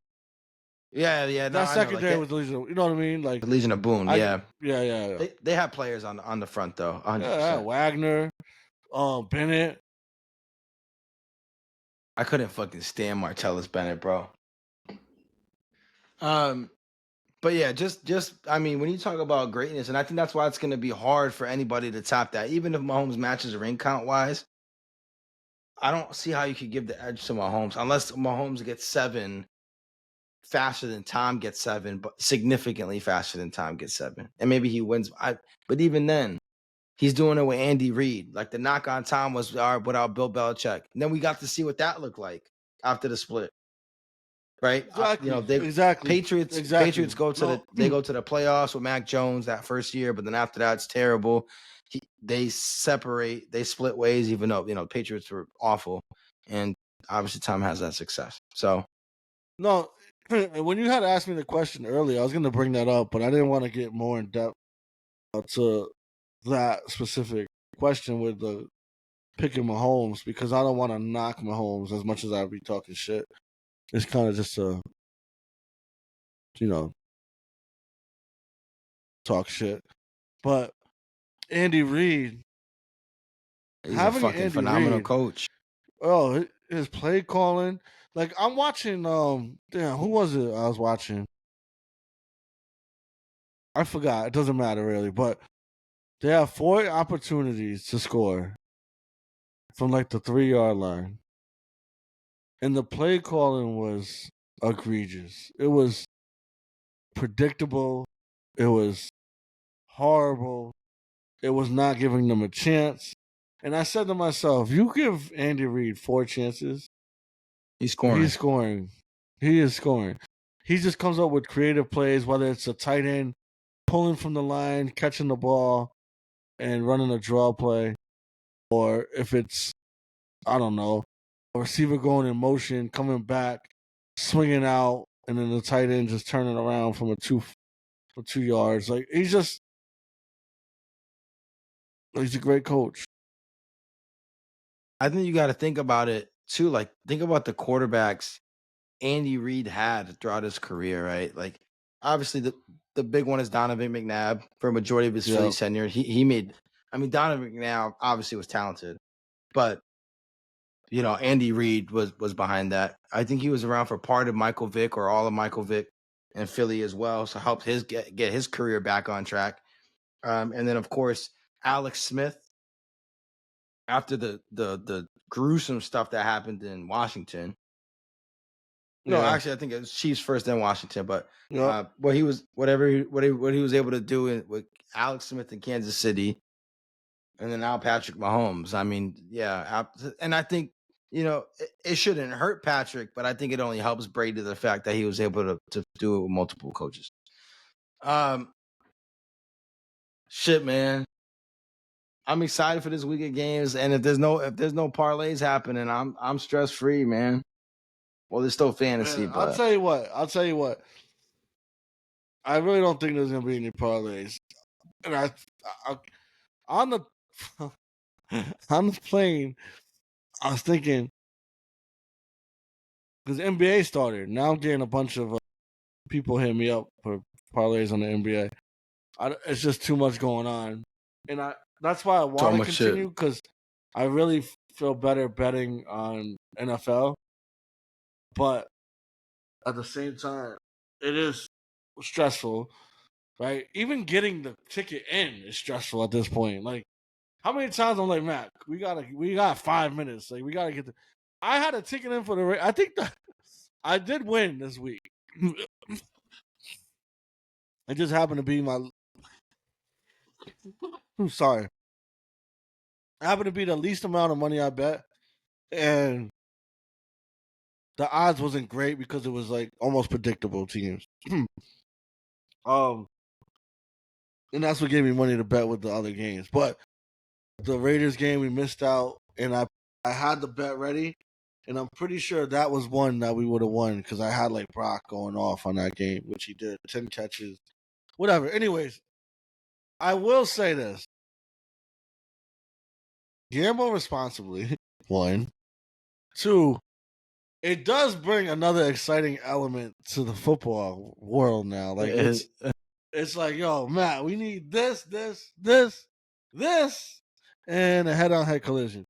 Yeah, no, That I know. Like secondary that, was the Legion. You know what I mean? Like, Legion of Boom, I yeah. yeah. They have players on the front though, Yeah, yeah, 100%. Wagner, Bennett. I couldn't fucking stand Martellus Bennett, bro. Um, but yeah, just I mean, when you talk about greatness, and I think that's why it's gonna be hard for anybody to top that. Even if Mahomes matches ring count wise, I don't see how you could give the edge to Mahomes unless Mahomes gets 7 faster than Tom gets 7, but significantly faster than Tom gets 7, and maybe he wins. But even then, he's doing it with Andy Reid. Like the knock on Tom was without Bill Belichick. And then we got to see what that looked like after the split. right? Exactly. They Exactly. Patriots Exactly. go to No. the playoffs with Mac Jones that first year, but then after that it's terrible. They split ways, even though Patriots were awful, and obviously Tom has that success. So No. When you had asked me the question earlier, I was going to bring that up, but I didn't want to get more in depth to that specific question with the picking Mahomes because I don't want to knock Mahomes as much as I'd be talking shit. It's kind of just a, you know, talk shit. But Andy Reid, he's a having fucking Andy phenomenal Reid, coach. oh, his play calling. Like I'm watching, damn, who was it I was watching? I forgot. It doesn't matter really, but they have 4 opportunities to score from like the 3-yard line. And the play calling was egregious. It was predictable. It was horrible. It was not giving them a chance. And I said to myself, you give Andy Reid 4 chances, He's he's scoring. scoring. He is scoring. He just comes up with creative plays, whether it's a tight end pulling from the line, catching the ball, and running a draw play, or if it's, I don't know, a receiver going in motion, coming back, swinging out, and then the tight end just turning around from for 2 yards. Like he's a great coach. I think you got to think about it too. Like, think about the quarterbacks Andy Reid had throughout his career, right? Like, obviously the big one is Donovan McNabb for a majority of his Yeah. Phillies tenure. He made, I mean, Donovan McNabb obviously was talented, but Andy Reid was behind that. I think he was around for part of Michael Vick or all of Michael Vick and Philly as well, so helped his get his career back on track. And then of course Alex Smith after the gruesome stuff that happened in Washington. No, Yeah. actually, I think it was Chiefs first, then Washington. But Yep. what he was, what he was able to do with Alex Smith in Kansas City, and then now Patrick Mahomes. I mean, yeah, and I think it shouldn't hurt Patrick, but I think it only helps Brady the fact that he was able to do it with multiple coaches. Um, shit, man. I'm excited for this week of games, and if there's no parlays happening, I'm stress free, man. Well, there's still fantasy, Man, I'll but tell you what. I'll tell you what. I really don't think there's gonna be any parlays. And I on the on the plane, I was thinking because NBA started. Now I'm getting a bunch of people hit me up for parlays on the NBA. It's just too much going on, and that's why I so want to much shit. continue because I really feel better betting on NFL. But at the same time, it is stressful, right? Even getting the ticket in is stressful at this point. Like, how many times I'm like, Matt, we got 5 minutes. Like, we gotta get the. I had a ticket in for the. I think that I did win this week. It just happened to be my. I'm sorry. It happened to be the least amount of money I bet, and the odds wasn't great because it was like almost predictable teams. um, and that's what gave me money to bet with the other games. But the Raiders game we missed out, and I had the bet ready, and I'm pretty sure that was one that we would have won because I had like Brock going off on that game, which he did, 10 catches, whatever. Anyways, I will say this: gamble responsibly. One, two. It does bring another exciting element to the football world now. Like it's like, yo, Matt, we need this, and a head-on-head collision.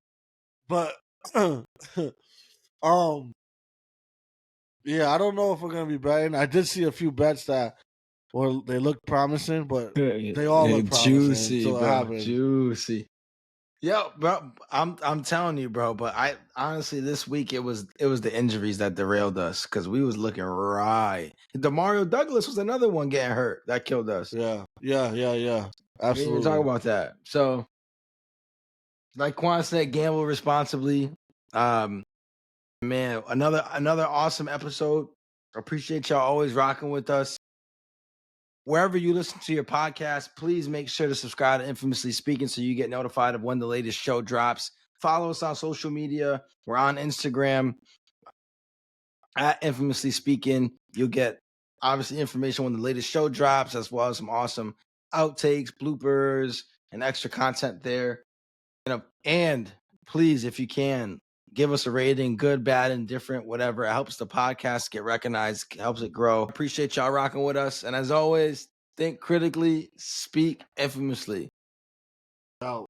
But yeah, I don't know if we're gonna be betting. I did see a few bets that they look promising, but they all look promising Juicy, until it bro. happens. Juicy. Yo, bro, I'm telling you, bro. But I honestly, this week it was the injuries that derailed us because we was looking right. Demario Douglas was another one getting hurt that killed us. Yeah. We didn't even talk Absolutely. about that. So, like Quan said, gamble responsibly. Man, another awesome episode. Appreciate y'all always rocking with us. Wherever you listen to your podcast, please make sure to subscribe to Infamously Speaking so you get notified of when the latest show drops. Follow us on social media. We're on Instagram at Infamously Speaking. You'll get obviously information when the latest show drops, as well as some awesome outtakes, bloopers, and extra content there. And please, if you can, give us a rating, good, bad, indifferent, whatever. It helps the podcast get recognized, helps it grow. Appreciate y'all rocking with us. And as always, think critically, speak infamously. Out.